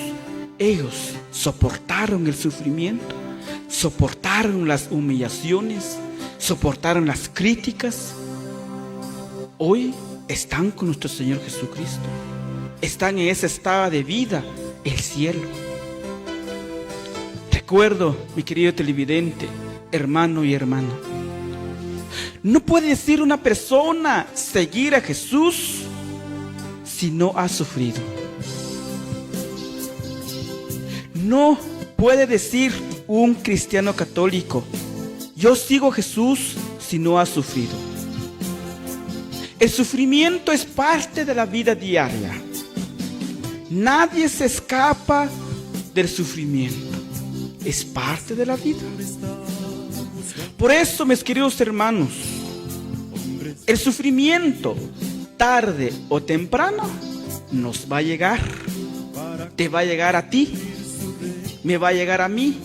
ellos soportaron el sufrimiento, soportaron las humillaciones, soportaron las críticas. Hoy están con nuestro Señor Jesucristo. Están en ese estado de vida, el cielo. Recuerdo, mi querido televidente, hermano y hermana, no puede decir una persona seguir a Jesús si no ha sufrido. No puede decir un cristiano católico, yo sigo a Jesús si no ha sufrido. El sufrimiento es parte de la vida diaria. Nadie se escapa del sufrimiento. Es parte de la vida. Por eso, mis queridos hermanos, el sufrimiento, tarde o temprano, nos va a llegar. Te va a llegar a ti, me va a llegar a mí,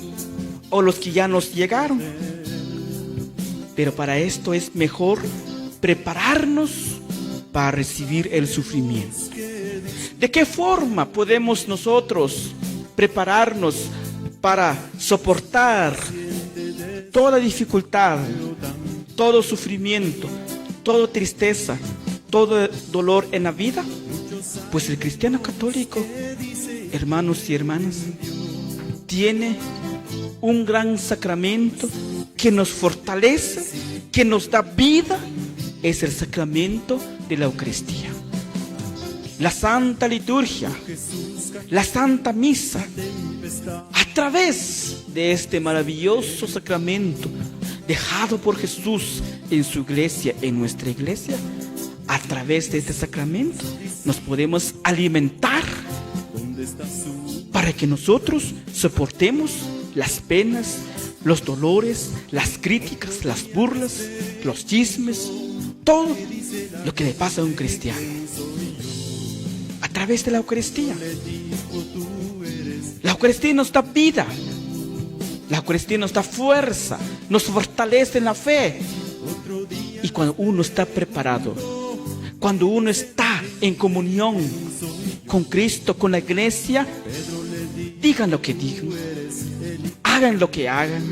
o los que ya nos llegaron. Pero para esto es mejor prepararnos para recibir el sufrimiento. ¿De qué forma podemos nosotros prepararnos para soportar toda dificultad, todo sufrimiento, toda tristeza, todo dolor en la vida? Pues el cristiano católico, hermanos y hermanas, tiene un gran sacramento que nos fortalece, que nos da vida, es el sacramento de la Eucaristía. La Santa Liturgia, la Santa Misa, a través de este maravilloso sacramento dejado por Jesús en su iglesia, en nuestra iglesia, a través de este sacramento nos podemos alimentar para que nosotros soportemos las penas, los dolores, las críticas, las burlas, los chismes, todo lo que le pasa a un cristiano. A través de la Eucaristía. La Eucaristía nos da vida. La Eucaristía nos da fuerza, nos fortalece en la fe. Y cuando uno está preparado, cuando uno está en comunión con Cristo, con la iglesia, digan lo que digan, hagan lo que hagan,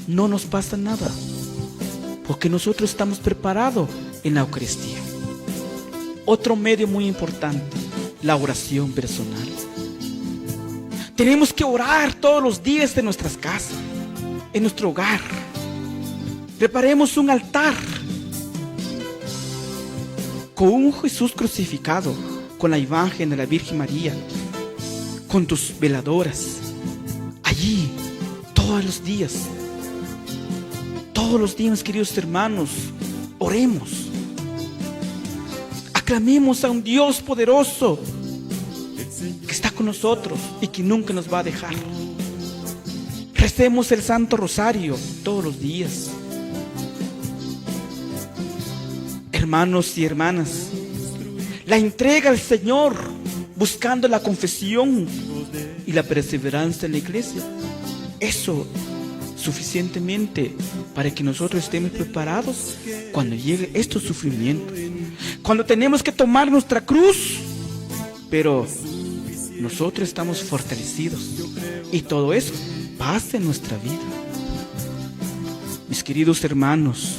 no nos pasa nada, porque nosotros estamos preparados en la Eucaristía. Otro medio muy importante, la oración personal. Tenemos que orar todos los días de nuestras casas, en nuestro hogar. Preparemos un altar con un Jesús crucificado, con la imagen de la Virgen María, con tus veladoras, allí, todos los días, queridos hermanos, oremos, aclamemos a un Dios poderoso que está con nosotros y que nunca nos va a dejar. Recemos el Santo Rosario todos los días. Hermanos y hermanas, la entrega al Señor, buscando la confesión y la perseverancia en la iglesia, eso suficientemente para que nosotros estemos preparados cuando llegue estos sufrimientos, cuando tenemos que tomar nuestra cruz, pero nosotros estamos fortalecidos y todo eso pasa en nuestra vida. Mis queridos hermanos,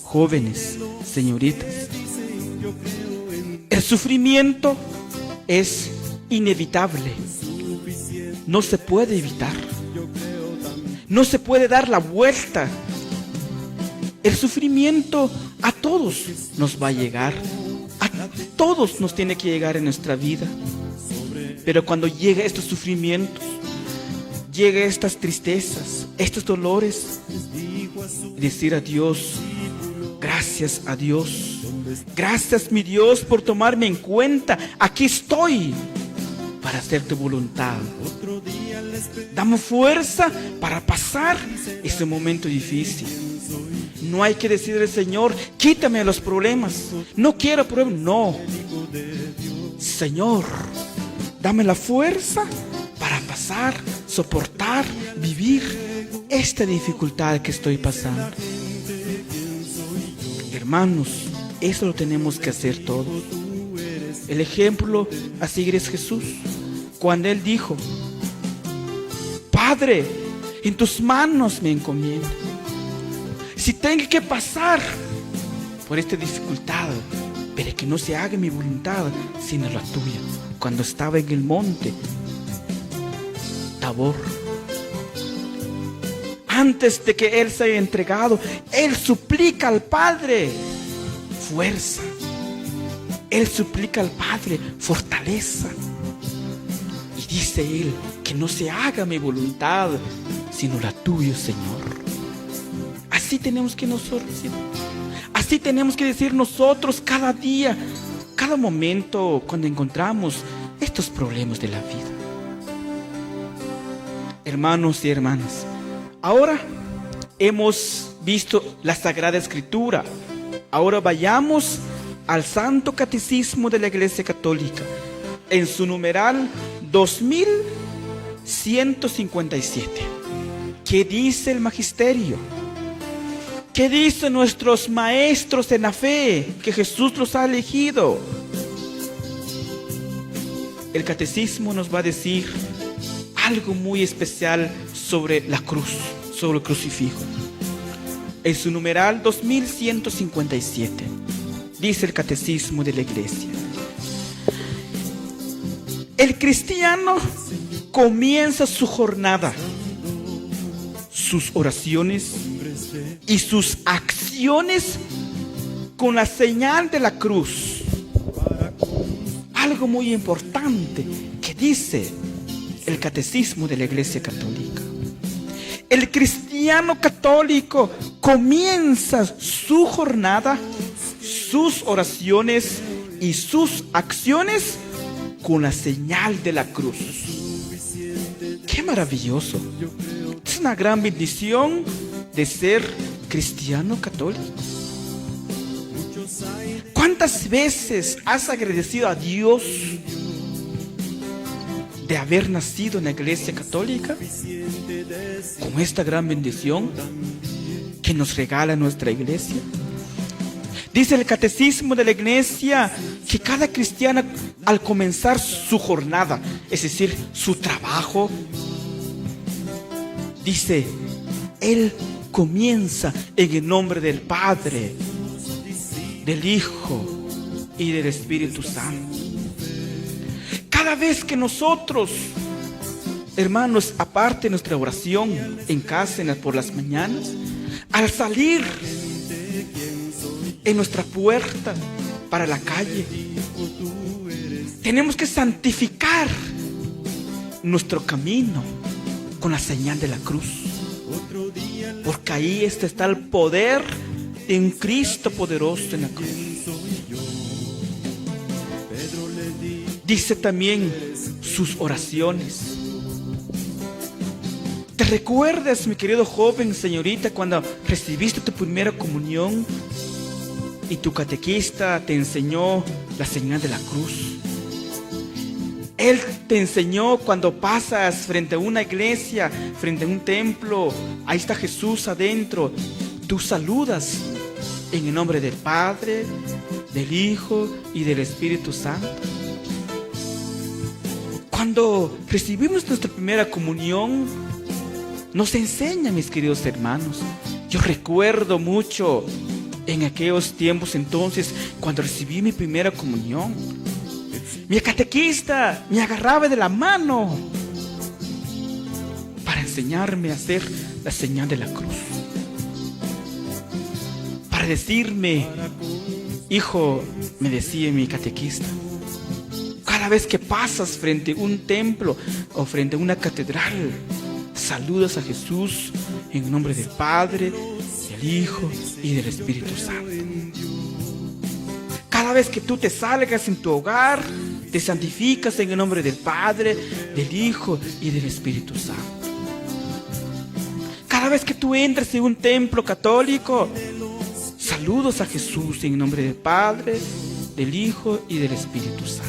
jóvenes, señoritas, el sufrimiento es inevitable, no se puede evitar, no se puede dar la vuelta. El sufrimiento a todos nos va a llegar, a todos nos tiene que llegar en nuestra vida, pero cuando lleguen estos sufrimientos, lleguen estas tristezas, estos dolores, decir a Dios: gracias a Dios, gracias mi Dios por tomarme en cuenta, aquí estoy para hacer tu voluntad. Dame fuerza para pasar ese momento difícil. No hay que decirle al Señor: quítame los problemas, no quiero problemas. No, Señor, dame la fuerza para pasar, soportar, vivir esta dificultad que estoy pasando. Hermanos, eso lo tenemos que hacer todos. El ejemplo a seguir es Jesús, cuando Él dijo: Padre, en tus manos me encomiendo. Si tengo que pasar por esta dificultad, pero que no se haga mi voluntad, sino la tuya. Cuando estaba en el monte Tabor, antes de que Él se haya entregado, Él suplica al Padre fuerza. Él suplica al Padre fortaleza. Y dice Él: que no se haga mi voluntad, sino la tuya, Señor. Así tenemos que nosotros decir. Así tenemos que decir nosotros cada día, cada momento, cuando encontramos estos problemas de la vida. Hermanos y hermanas, ahora hemos visto la Sagrada Escritura. Ahora vayamos al Santo Catecismo de la Iglesia Católica, en su numeral 2157. ¿Qué dice el magisterio? ¿Qué dicen nuestros maestros en la fe, que Jesús los ha elegido? El catecismo nos va a decir algo muy especial sobre la cruz, sobre el crucifijo. En su numeral 2157 dice el catecismo de la iglesia: el cristiano comienza su jornada, sus oraciones y sus acciones con la señal de la cruz. Algo muy importante que dice el Catecismo de la Iglesia Católica. El cristiano católico comienza su jornada, sus oraciones y sus acciones con la señal de la cruz. ¡Qué maravilloso! Es una gran bendición de ser cristiano católico. ¿Cuántas veces has agradecido a Dios de haber nacido en la Iglesia Católica con esta gran bendición que nos regala nuestra Iglesia? Dice el Catecismo de la Iglesia que cada cristiano, al comenzar su jornada, es decir, su trabajo, dice, él comienza en el nombre del Padre, del Hijo y del Espíritu Santo. Cada vez que nosotros, hermanos, aparte de nuestra oración en casa por las mañanas, al salir en nuestra puerta para la calle, tenemos que santificar nuestro camino con la señal de la cruz, porque ahí está el poder de un Cristo poderoso en la cruz. Dice también sus oraciones. ¿Te recuerdas, mi querido joven, señorita, cuando recibiste tu primera comunión y tu catequista te enseñó la señal de la cruz? Él te enseñó cuando pasas frente a una iglesia, frente a un templo, ahí está Jesús adentro, tú saludas en el nombre del Padre, del Hijo y del Espíritu Santo. Cuando recibimos nuestra primera comunión, nos enseña, mis queridos hermanos. Yo recuerdo mucho en aquellos tiempos entonces, cuando recibí mi primera comunión, mi catequista me agarraba de la mano para enseñarme a hacer la señal de la cruz, para decirme, hijo, me decía mi catequista, cada vez que pasas frente a un templo o frente a una catedral, saludas a Jesús en el nombre del Padre, del Hijo y del Espíritu Santo. Cada vez que tú te salgas en tu hogar, te santificas en el nombre del Padre, del Hijo y del Espíritu Santo. Cada vez que tú entras en un templo católico, saludos a Jesús en el nombre del Padre, del Hijo y del Espíritu Santo.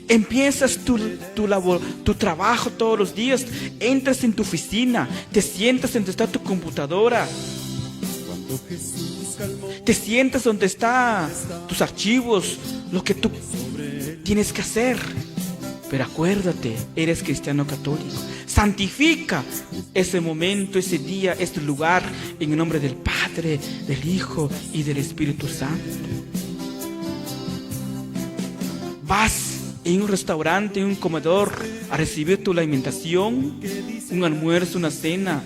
Empiezas tu trabajo todos los días, entras en tu oficina, te sientas donde está tu computadora, te sientas donde están tus archivos, lo que tú tienes que hacer. Pero acuérdate, eres cristiano católico. Santifica ese momento, ese día, este lugar en el nombre del Padre, del Hijo y del Espíritu Santo. Vas en un restaurante, en un comedor, a recibir tu alimentación, un almuerzo, una cena.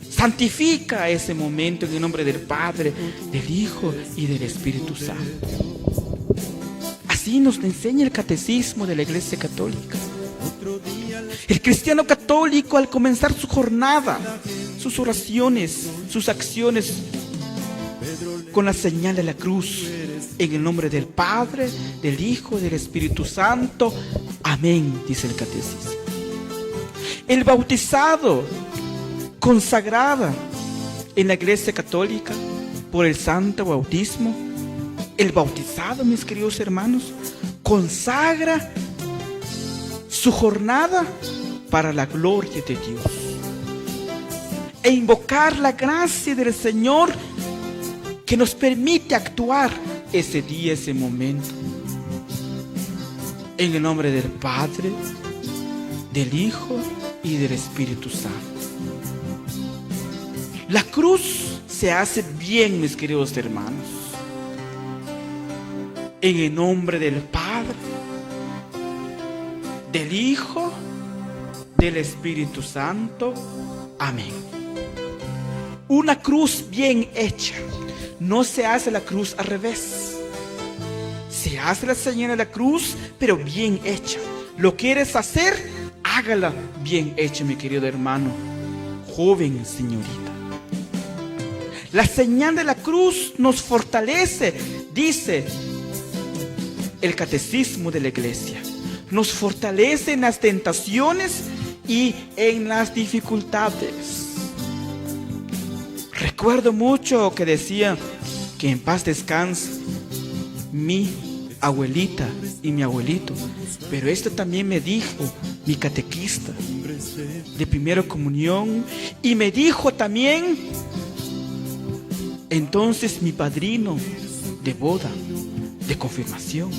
Santifica ese momento en el nombre del Padre, del Hijo y del Espíritu Santo. Así nos enseña el Catecismo de la Iglesia Católica. El cristiano católico, al comenzar su jornada, sus oraciones, sus acciones, con la señal de la cruz, en el nombre del Padre, del Hijo y del Espíritu Santo. Amén, dice el Catecismo. El bautizado, consagrada en la Iglesia Católica por el Santo Bautismo, el bautizado, mis queridos hermanos, consagra su jornada para la gloria de Dios e invocar la gracia del Señor que nos permite actuar ese día, ese momento. En el nombre del Padre, del Hijo y del Espíritu Santo. La cruz se hace bien, mis queridos hermanos, en el nombre del Padre, del Hijo, del Espíritu Santo. Amén. Una cruz bien hecha. No se hace la cruz al revés. Se hace la señal de la cruz, pero bien hecha. ¿Lo quieres hacer? Hágala bien hecha, mi querido hermano, joven señorita. La señal de la cruz nos fortalece, dice el catecismo de la iglesia. Nos fortalece en las tentaciones y en las dificultades. Recuerdo mucho que decía, que en paz descanse, mi abuelita y mi abuelito. Pero esto también me dijo mi catequista de primera comunión, y me dijo también entonces mi padrino de boda, de confirmación.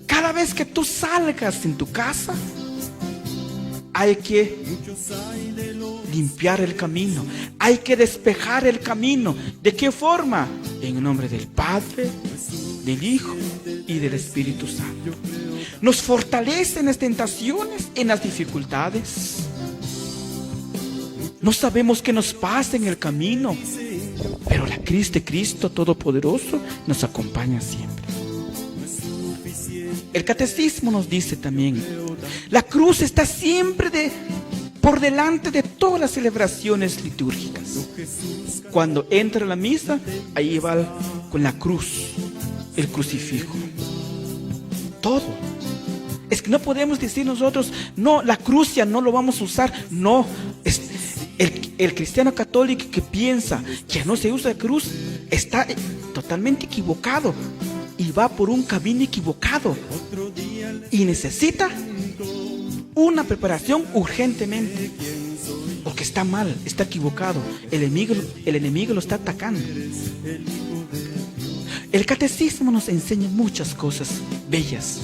Cada vez que tú salgas en tu casa, hay que limpiar el camino, hay que despejar el camino. ¿De qué forma? En el nombre del Padre, del Hijo y del Espíritu Santo. Nos fortalece en las tentaciones, en las dificultades. No sabemos qué nos pasa en el camino, pero la cruz de Cristo Todopoderoso nos acompaña siempre. El catecismo nos dice también, la cruz está siempre por delante de todas las celebraciones litúrgicas. Cuando entra a la misa, ahí va con la cruz, el crucifijo. Todo. Es que no podemos decir nosotros, no, la cruz ya no lo vamos a usar. No, el cristiano católico que piensa que no se usa la cruz está totalmente equivocado y va por un camino equivocado y necesita una preparación urgentemente, porque está mal, está equivocado. El enemigo lo está atacando. El catecismo nos enseña muchas cosas bellas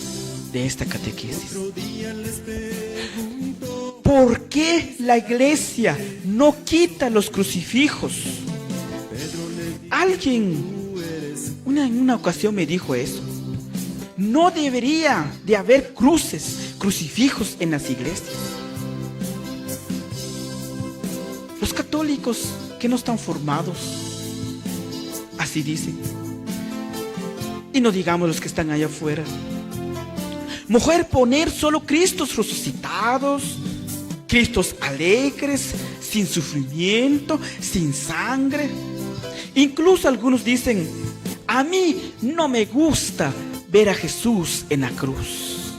de esta catequesis. ¿Por qué la iglesia no quita los crucifijos? Alguien en una ocasión me dijo eso. No debería de haber crucifijos en las iglesias. Los católicos que no están formados, así dicen. Y no digamos los que están allá afuera. Mujer, poner solo Cristos resucitados, Cristos alegres, sin sufrimiento, sin sangre. Incluso algunos dicen, a mí no me gusta ver a Jesús en la cruz.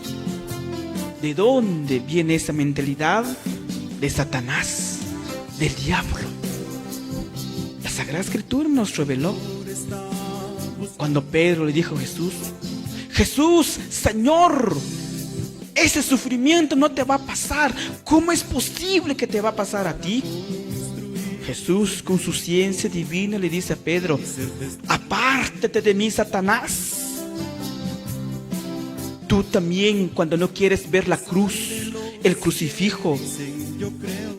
¿De dónde viene esa mentalidad? De Satanás, del diablo. La Sagrada Escritura nos reveló cuando Pedro le dijo a Jesús, Jesús, Señor, ese sufrimiento no te va a pasar. ¿Cómo es posible que te va a pasar a ti? Jesús, con su ciencia divina, le dice a Pedro, apártate de mí, Satanás. Tú también, cuando no quieres ver la cruz, el crucifijo,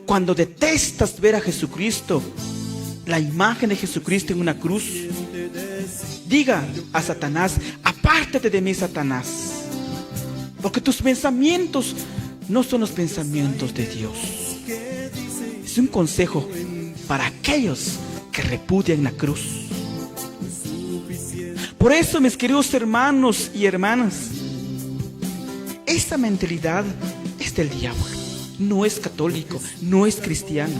cuando detestas ver a Jesucristo, la imagen de Jesucristo en una cruz, diga a Satanás, apártate de mí, Satanás, porque tus pensamientos no son los pensamientos de Dios. Es un consejo para aquellos que repudian la cruz. Por eso, mis queridos hermanos y hermanas, esta mentalidad es del diablo, no es católico, no es cristiano.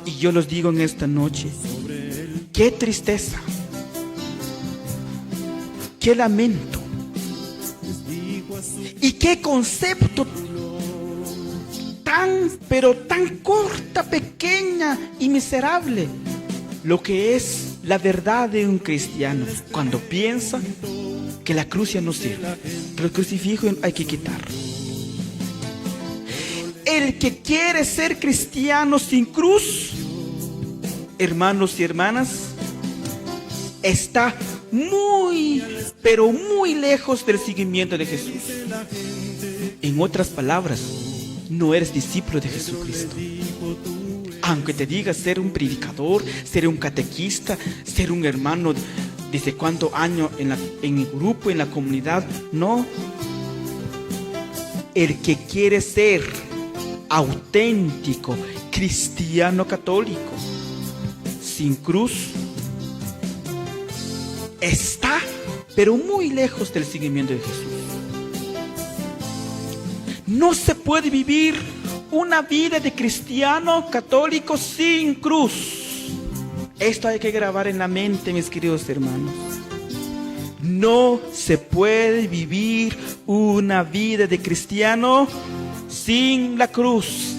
Y yo los digo en esta noche, qué tristeza, qué lamento y qué concepto pero tan corta, pequeña y miserable lo que es la verdad de un cristiano cuando piensa que la cruz ya no sirve, que el crucifijo hay que quitar. El que quiere ser cristiano sin cruz, hermanos y hermanas, está muy, pero muy lejos del seguimiento de Jesús. En otras palabras, no eres discípulo de Jesucristo. Aunque te digas ser un predicador, ser un catequista, ser un hermano ¿Desde cuántos años en el grupo, en la comunidad? No. El que quiere ser auténtico, cristiano católico, sin cruz, está, pero muy lejos del seguimiento de Jesús. No se puede vivir una vida de cristiano católico sin cruz. Esto hay que grabar en la mente, mis queridos hermanos. No se puede vivir una vida de cristiano sin la cruz.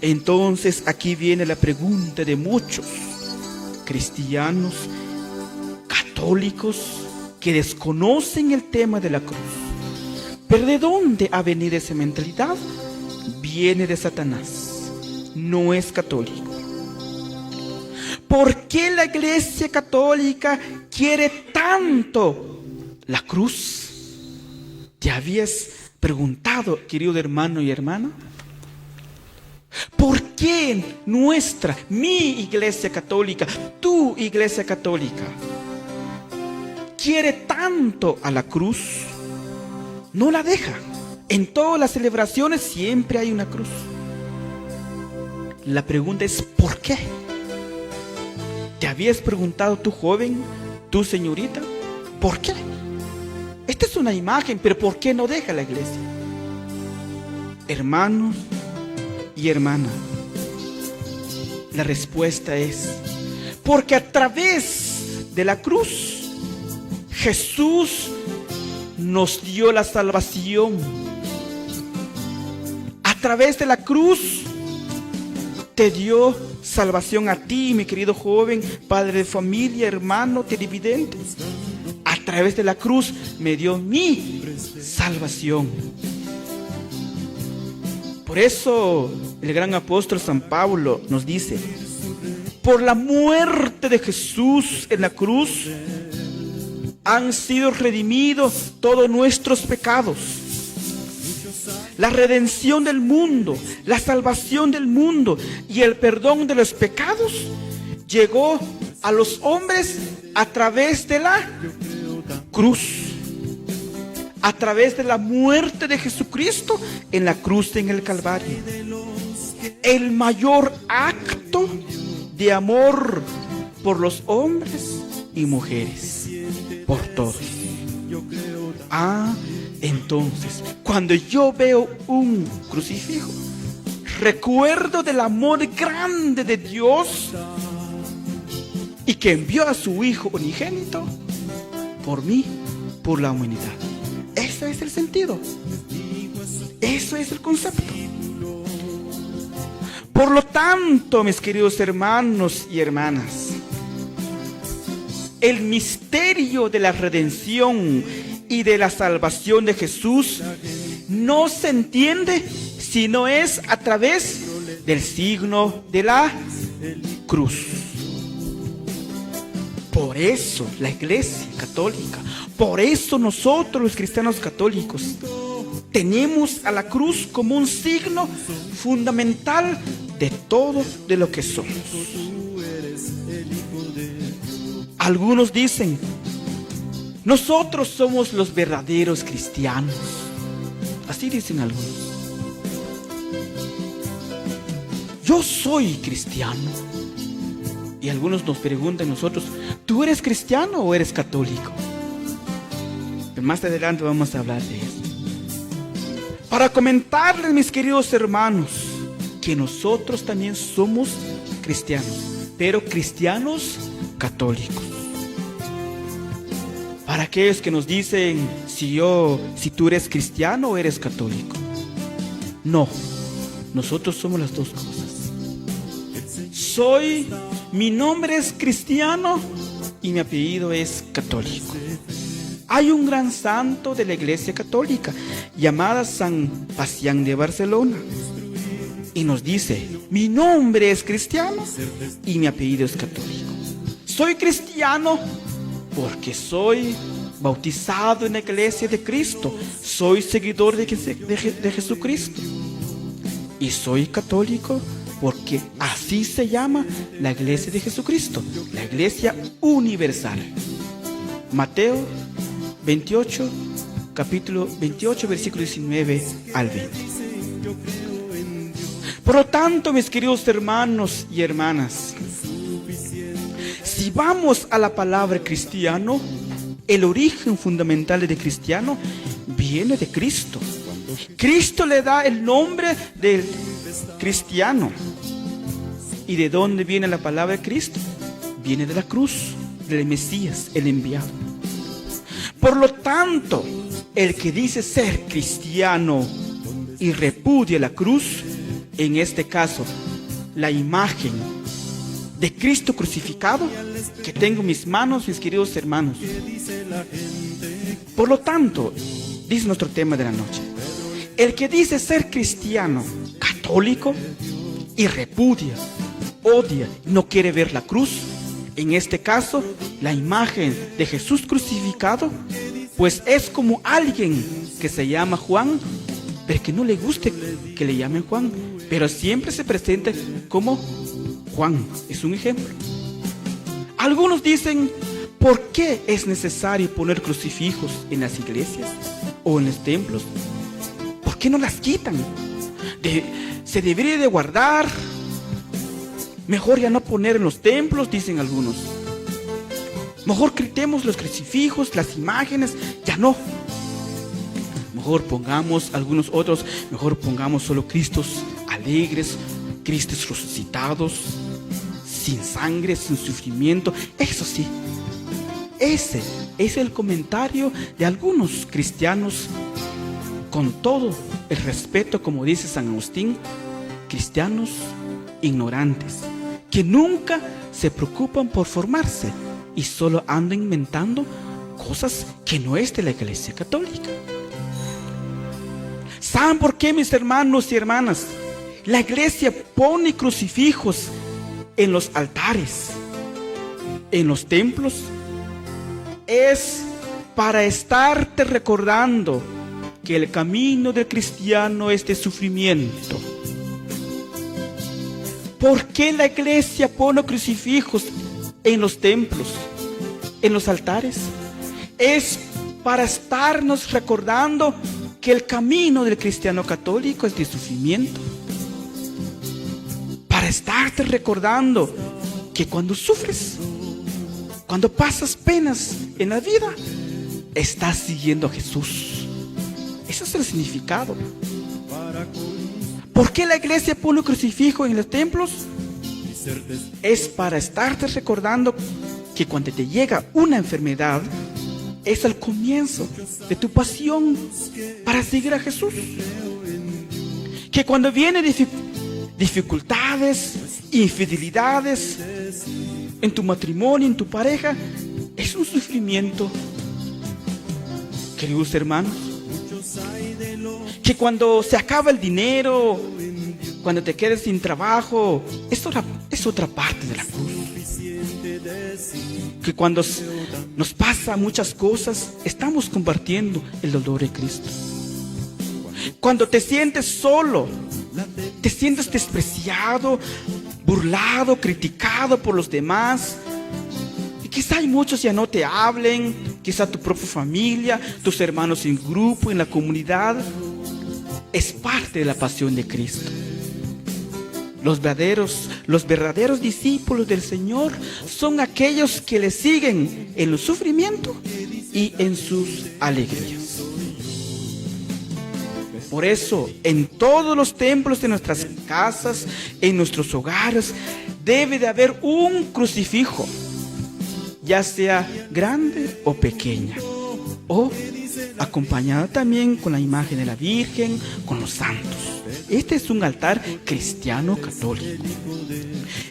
Entonces aquí viene la pregunta de muchos cristianos católicos que desconocen el tema de la cruz. ¿Pero de dónde ha venido esa mentalidad? Viene de Satanás. No es católico. ¿Por qué la Iglesia Católica quiere tanto la cruz? ¿Te habías preguntado, querido hermano y hermana? ¿Por qué mi Iglesia Católica, tu Iglesia Católica, quiere tanto a la cruz? No la deja. En todas las celebraciones siempre hay una cruz. La pregunta es ¿por qué? ¿Te habías preguntado tú, joven, tú, señorita? ¿Por qué? Esta es una imagen, pero ¿por qué no deja la iglesia? Hermanos y hermanas, la respuesta es porque a través de la cruz Jesús nos dio la salvación. A través de la cruz te dio salvación a ti, mi querido joven, padre de familia, hermano, televidente. A través de la cruz me dio mi salvación. Por eso el gran apóstol San Pablo nos dice: por la muerte de Jesús en la cruz han sido redimidos todos nuestros pecados. La redención del mundo, la salvación del mundo y el perdón de los pecados llegó a los hombres a través de la cruz, a través de la muerte de Jesucristo en la cruz en el Calvario. El mayor acto de amor por los hombres y mujeres, por todos. Entonces, cuando yo veo un crucifijo, recuerdo del amor grande de Dios y que envió a su Hijo unigénito por mí, por la humanidad. Ese es el sentido. Eso es el concepto. Por lo tanto, mis queridos hermanos y hermanas, el misterio de la redención y de la salvación de Jesús no se entiende si no es a través del signo de la cruz. Por eso la Iglesia Católica, por eso nosotros los cristianos católicos tenemos a la cruz como un signo fundamental de todo de lo que somos. Algunos dicen: nosotros somos los verdaderos cristianos. Así dicen algunos. Yo soy cristiano. Y algunos nos preguntan a nosotros: ¿tú eres cristiano o eres católico? Pero más adelante vamos a hablar de eso. Para comentarles, mis queridos hermanos, que nosotros también somos cristianos, pero cristianos católicos. Para aquellos que nos dicen si tú eres cristiano o eres católico. No, nosotros somos las dos cosas. Mi nombre es cristiano y mi apellido es católico. Hay un gran santo de la Iglesia Católica llamada San Pacián de Barcelona y nos dice: mi nombre es cristiano y mi apellido es católico. Soy cristiano porque soy bautizado en la Iglesia de Cristo, soy seguidor de Jesucristo. Y soy católico porque así se llama la iglesia de Jesucristo, la iglesia universal. Mateo 28, capítulo 28, versículo 19 al 20. Por lo tanto, mis queridos hermanos y hermanas, si vamos a la palabra cristiano, el origen fundamental de cristiano viene de Cristo. Cristo le da el nombre del cristiano. ¿Y de dónde viene la palabra Cristo? Viene de la cruz, del Mesías, el enviado. Por lo tanto, el que dice ser cristiano y repudia la cruz, en este caso, la imagen de Cristo crucificado, que tengo en mis manos, mis queridos hermanos. Por lo tanto, dice nuestro tema de la noche, el que dice ser cristiano, católico, y repudia, odia, no quiere ver la cruz, en este caso, la imagen de Jesús crucificado, pues es como alguien que se llama Juan, pero que no le guste que le llamen Juan, pero siempre se presenta como Juan. Es un ejemplo. Algunos dicen, ¿por qué es necesario poner crucifijos en las iglesias o en los templos? ¿Por qué no las quitan? Se debería de guardar. Mejor ya no poner en los templos, dicen algunos. Mejor quitemos los crucifijos, las imágenes, ya no. Mejor pongamos, algunos otros, mejor pongamos solo Cristos alegres, Cristos resucitados, sin sangre, sin sufrimiento. Eso sí, ese es el comentario de algunos cristianos, con todo el respeto, como dice San Agustín, cristianos ignorantes, que nunca se preocupan por formarse y solo andan inventando cosas que no es de la Iglesia Católica. ¿Saben por qué, mis hermanos y hermanas? La iglesia pone crucifijos en los altares, en los templos. Es para estarte recordando que el camino del cristiano es de sufrimiento. ¿Por qué la iglesia pone crucifijos en los templos, en los altares? Es para estarnos recordando que el camino del cristiano católico es de sufrimiento. Para estarte recordando que cuando sufres, cuando pasas penas en la vida, estás siguiendo a Jesús. Ese es el significado. ¿Por qué la iglesia pone un crucifijo en los templos? Es para estarte recordando que cuando te llega una enfermedad, es el comienzo de tu pasión para seguir a Jesús. Que cuando vienen dificultades, infidelidades en tu matrimonio, en tu pareja, es un sufrimiento. Queridos hermanos, que cuando se acaba el dinero, cuando te quedes sin trabajo, es otra parte de la cruz. Que cuando nos pasa muchas cosas, estamos compartiendo el dolor de Cristo. Cuando te sientes solo, te sientes despreciado, burlado, criticado por los demás, y quizá hay muchos ya no te hablen, quizá tu propia familia, tus hermanos en grupo, en la comunidad, es parte de la pasión de Cristo. Los verdaderos discípulos del Señor son aquellos que le siguen en el sufrimiento y en sus alegrías. Por eso, en todos los templos de nuestras casas, en nuestros hogares, debe de haber un crucifijo, ya sea grande o pequeña, o acompañado también con la imagen de la Virgen, con los santos. Este es un altar cristiano católico.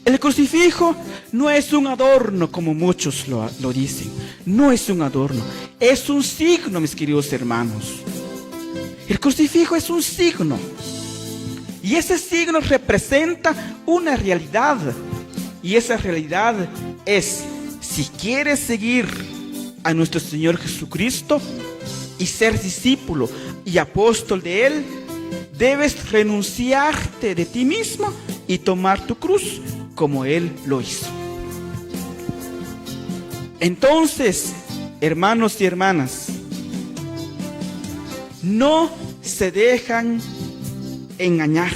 El crucifijo no es un adorno como muchos lo dicen. No es un adorno, es un signo, mis queridos hermanos. El crucifijo es un signo. Y ese signo representa una realidad. Y esa realidad es, si quieres seguir a nuestro Señor Jesucristo y ser discípulo y apóstol de Él, debes renunciarte de ti mismo y tomar tu cruz como Él lo hizo. Entonces, hermanos y hermanas, no se dejan engañar.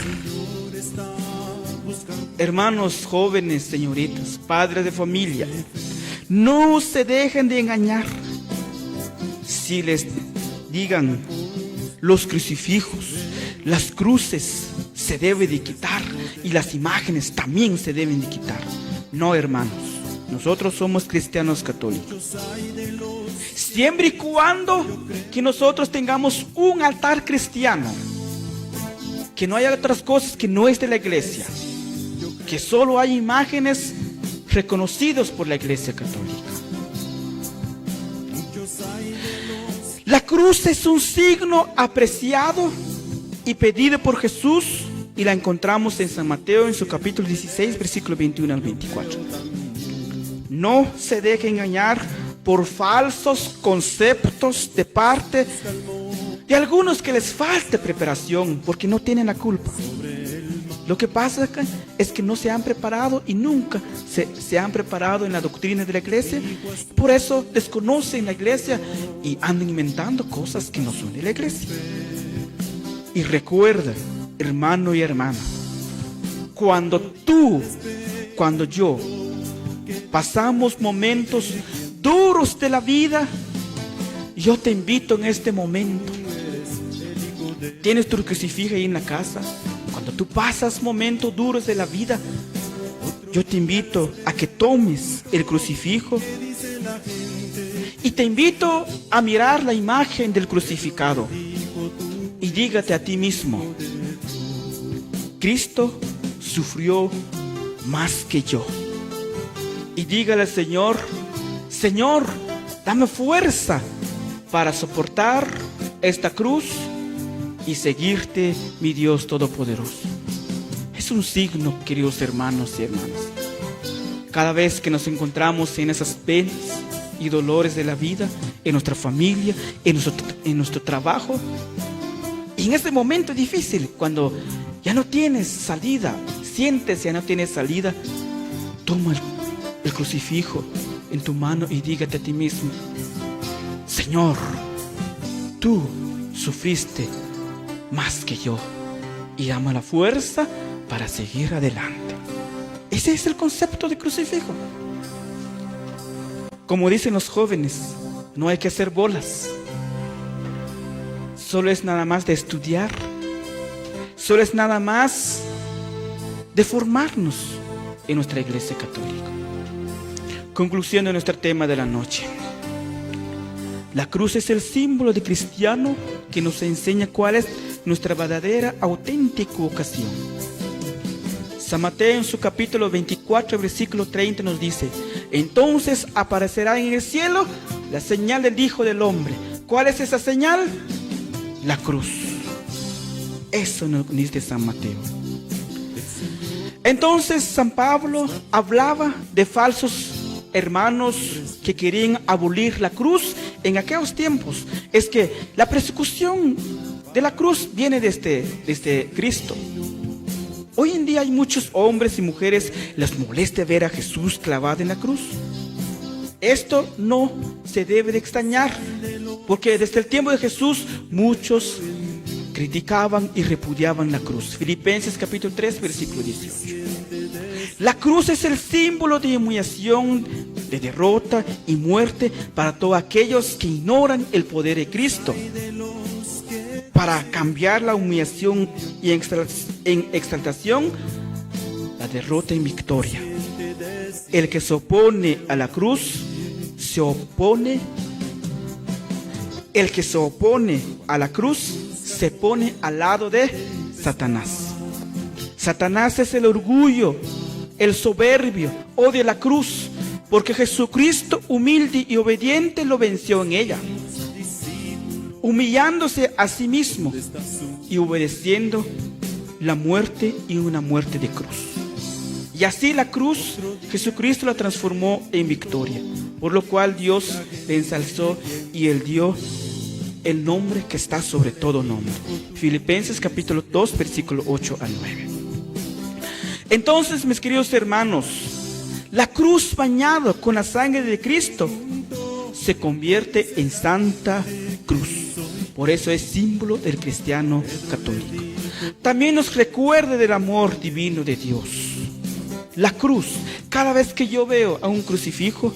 Hermanos jóvenes, señoritas, padres de familia, no se dejen de engañar. Si les digan los crucifijos, las cruces se deben de quitar y las imágenes también se deben de quitar. No, hermanos, nosotros somos cristianos católicos. Siempre y cuando que nosotros tengamos un altar cristiano, que no haya otras cosas que no es de la iglesia, que solo hay imágenes reconocidos por la Iglesia Católica. La cruz es un signo apreciado y pedido por Jesús, y la encontramos en San Mateo en su capítulo 16, versículo 21 al 24. No se deje engañar por falsos conceptos de parte de algunos que les falta preparación, porque no tienen la culpa. Lo que pasa es que no se han preparado y nunca se han preparado en la doctrina de la iglesia. Por eso desconocen la iglesia y andan inventando cosas que no son de la iglesia. Y recuerda, hermano y hermana, cuando yo pasamos momentos duros de la vida, yo te invito en este momento. Tienes tu crucifijo ahí en la casa. Cuando tú pasas momentos duros de la vida, yo te invito a que tomes el crucifijo y te invito a mirar la imagen del crucificado y dígate a ti mismo: Cristo sufrió más que yo. Y dígale al Señor: Señor, dame fuerza para soportar esta cruz y seguirte, mi Dios Todopoderoso. Es un signo, queridos hermanos y hermanas. Cada vez que nos encontramos en esas penas y dolores de la vida, en nuestra familia, en nuestro trabajo, y en ese momento difícil, cuando ya no tienes salida, sientes ya no tienes salida, toma el crucifijo en tu mano y dígate a ti mismo: Señor, tú sufriste más que yo, y dame la fuerza para seguir adelante. Ese es el concepto de crucifijo. Como dicen los jóvenes, no hay que hacer bolas. Solo es nada más de estudiar. Solo es nada más de formarnos en nuestra iglesia católica. Conclusión de nuestro tema de la noche. La cruz es el símbolo de cristiano que nos enseña cuál es nuestra verdadera, auténtica vocación. San Mateo en su capítulo 24, versículo 30 nos dice: entonces aparecerá en el cielo la señal del Hijo del Hombre. ¿Cuál es esa señal? La cruz. Eso nos dice San Mateo. Entonces San Pablo hablaba de falsos hermanos que querían abolir la cruz en aquellos tiempos. Es que la persecución de la cruz viene desde Cristo. Hoy en día hay muchos hombres y mujeres les molesta ver a Jesús clavado en la cruz. Esto no se debe de extrañar, porque desde el tiempo de Jesús muchos criticaban y repudiaban la cruz. Filipenses capítulo 3, versículo 18. La cruz es el símbolo de humillación, de derrota y muerte para todos aquellos que ignoran el poder de Cristo. Para cambiar la humillación y en exaltación, la derrota en victoria. El que se opone a la cruz el que se opone a la cruz se pone al lado de Satanás. Satanás es el orgullo, el soberbio, odia la cruz, porque Jesucristo, humilde y obediente, lo venció en ella, humillándose a sí mismo y obedeciendo la muerte, y una muerte de cruz. Y así la cruz, Jesucristo la transformó en victoria, por lo cual Dios le ensalzó y Él dio el nombre que está sobre todo nombre. Filipenses capítulo 2, versículo 8 al 9. Entonces, mis queridos hermanos, la cruz bañada con la sangre de Cristo se convierte en Santa Cruz. Por eso es símbolo del cristiano católico. También nos recuerda del amor divino de Dios. La cruz, cada vez que yo veo a un crucifijo,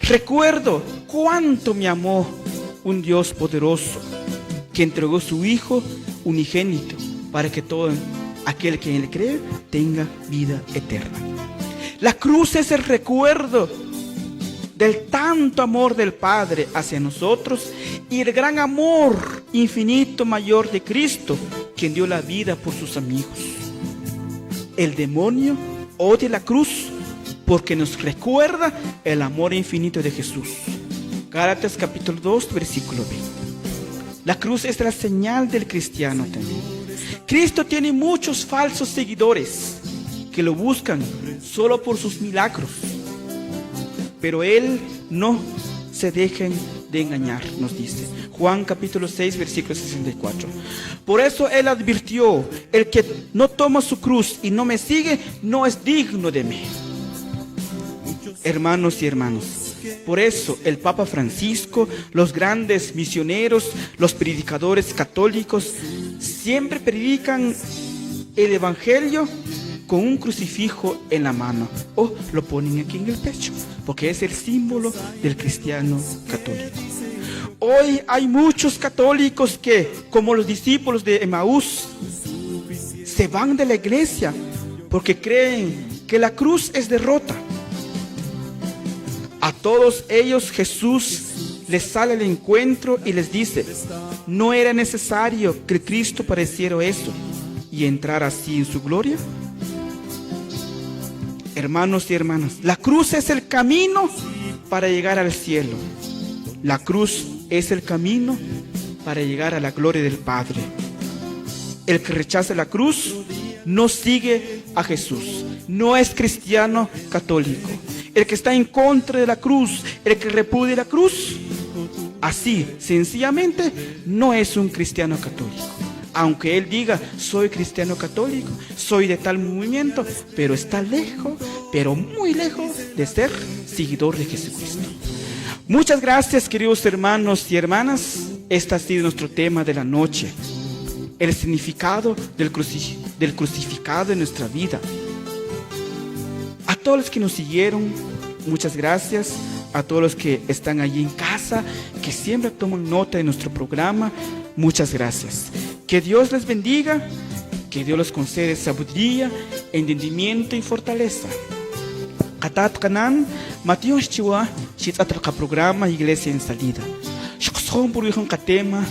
recuerdo cuánto me amó un Dios poderoso que entregó su Hijo unigénito para que todo aquel que en él cree tenga vida eterna. La cruz es el recuerdo del tanto amor del Padre hacia nosotros y el gran amor infinito mayor de Cristo, quien dio la vida por sus amigos. El demonio odia la cruz porque nos recuerda el amor infinito de Jesús. Gálatas capítulo 2, versículo 20. La cruz es la señal del cristiano también. Cristo tiene muchos falsos seguidores que lo buscan solo por sus milagros. Pero Él no se dejen de engañar, nos dice. Juan capítulo 6, versículo 64. Por eso Él advirtió, el que no toma su cruz y no me sigue, no es digno de mí. Hermanos y hermanas, por eso el Papa Francisco, los grandes misioneros, los predicadores católicos, siempre predican el Evangelio con un crucifijo en la mano o lo ponen aquí en el pecho, porque es el símbolo del cristiano católico. Hoy hay muchos católicos que, como los discípulos de Emaús, se van de la iglesia porque creen que la cruz es derrota. A todos ellos Jesús les sale al encuentro y les dice: ¿no era necesario que Cristo padeciera eso y entrar así en su gloria? Hermanos y hermanas, la cruz es el camino para llegar al cielo. La cruz es el camino para llegar a la gloria del Padre. El que rechaza la cruz no sigue a Jesús, no es cristiano católico. El que está en contra de la cruz, el que repudia la cruz, así, sencillamente, no es un cristiano católico. Aunque él diga, soy cristiano católico, soy de tal movimiento, pero está lejos, pero muy lejos de ser seguidor de Jesucristo. Muchas gracias, queridos hermanos y hermanas. Este ha sido nuestro tema de la noche. El significado del crucificado en nuestra vida. A todos los que nos siguieron, muchas gracias. A todos los que están allí en casa, que siempre toman nota de nuestro programa, muchas gracias. Que Dios les bendiga, que Dios les concede sabiduría, entendimiento y fortaleza. Katat kanan, Matios Chiwa, Shitzatraka programa Iglesia en Salida. Shukson por hijo katema.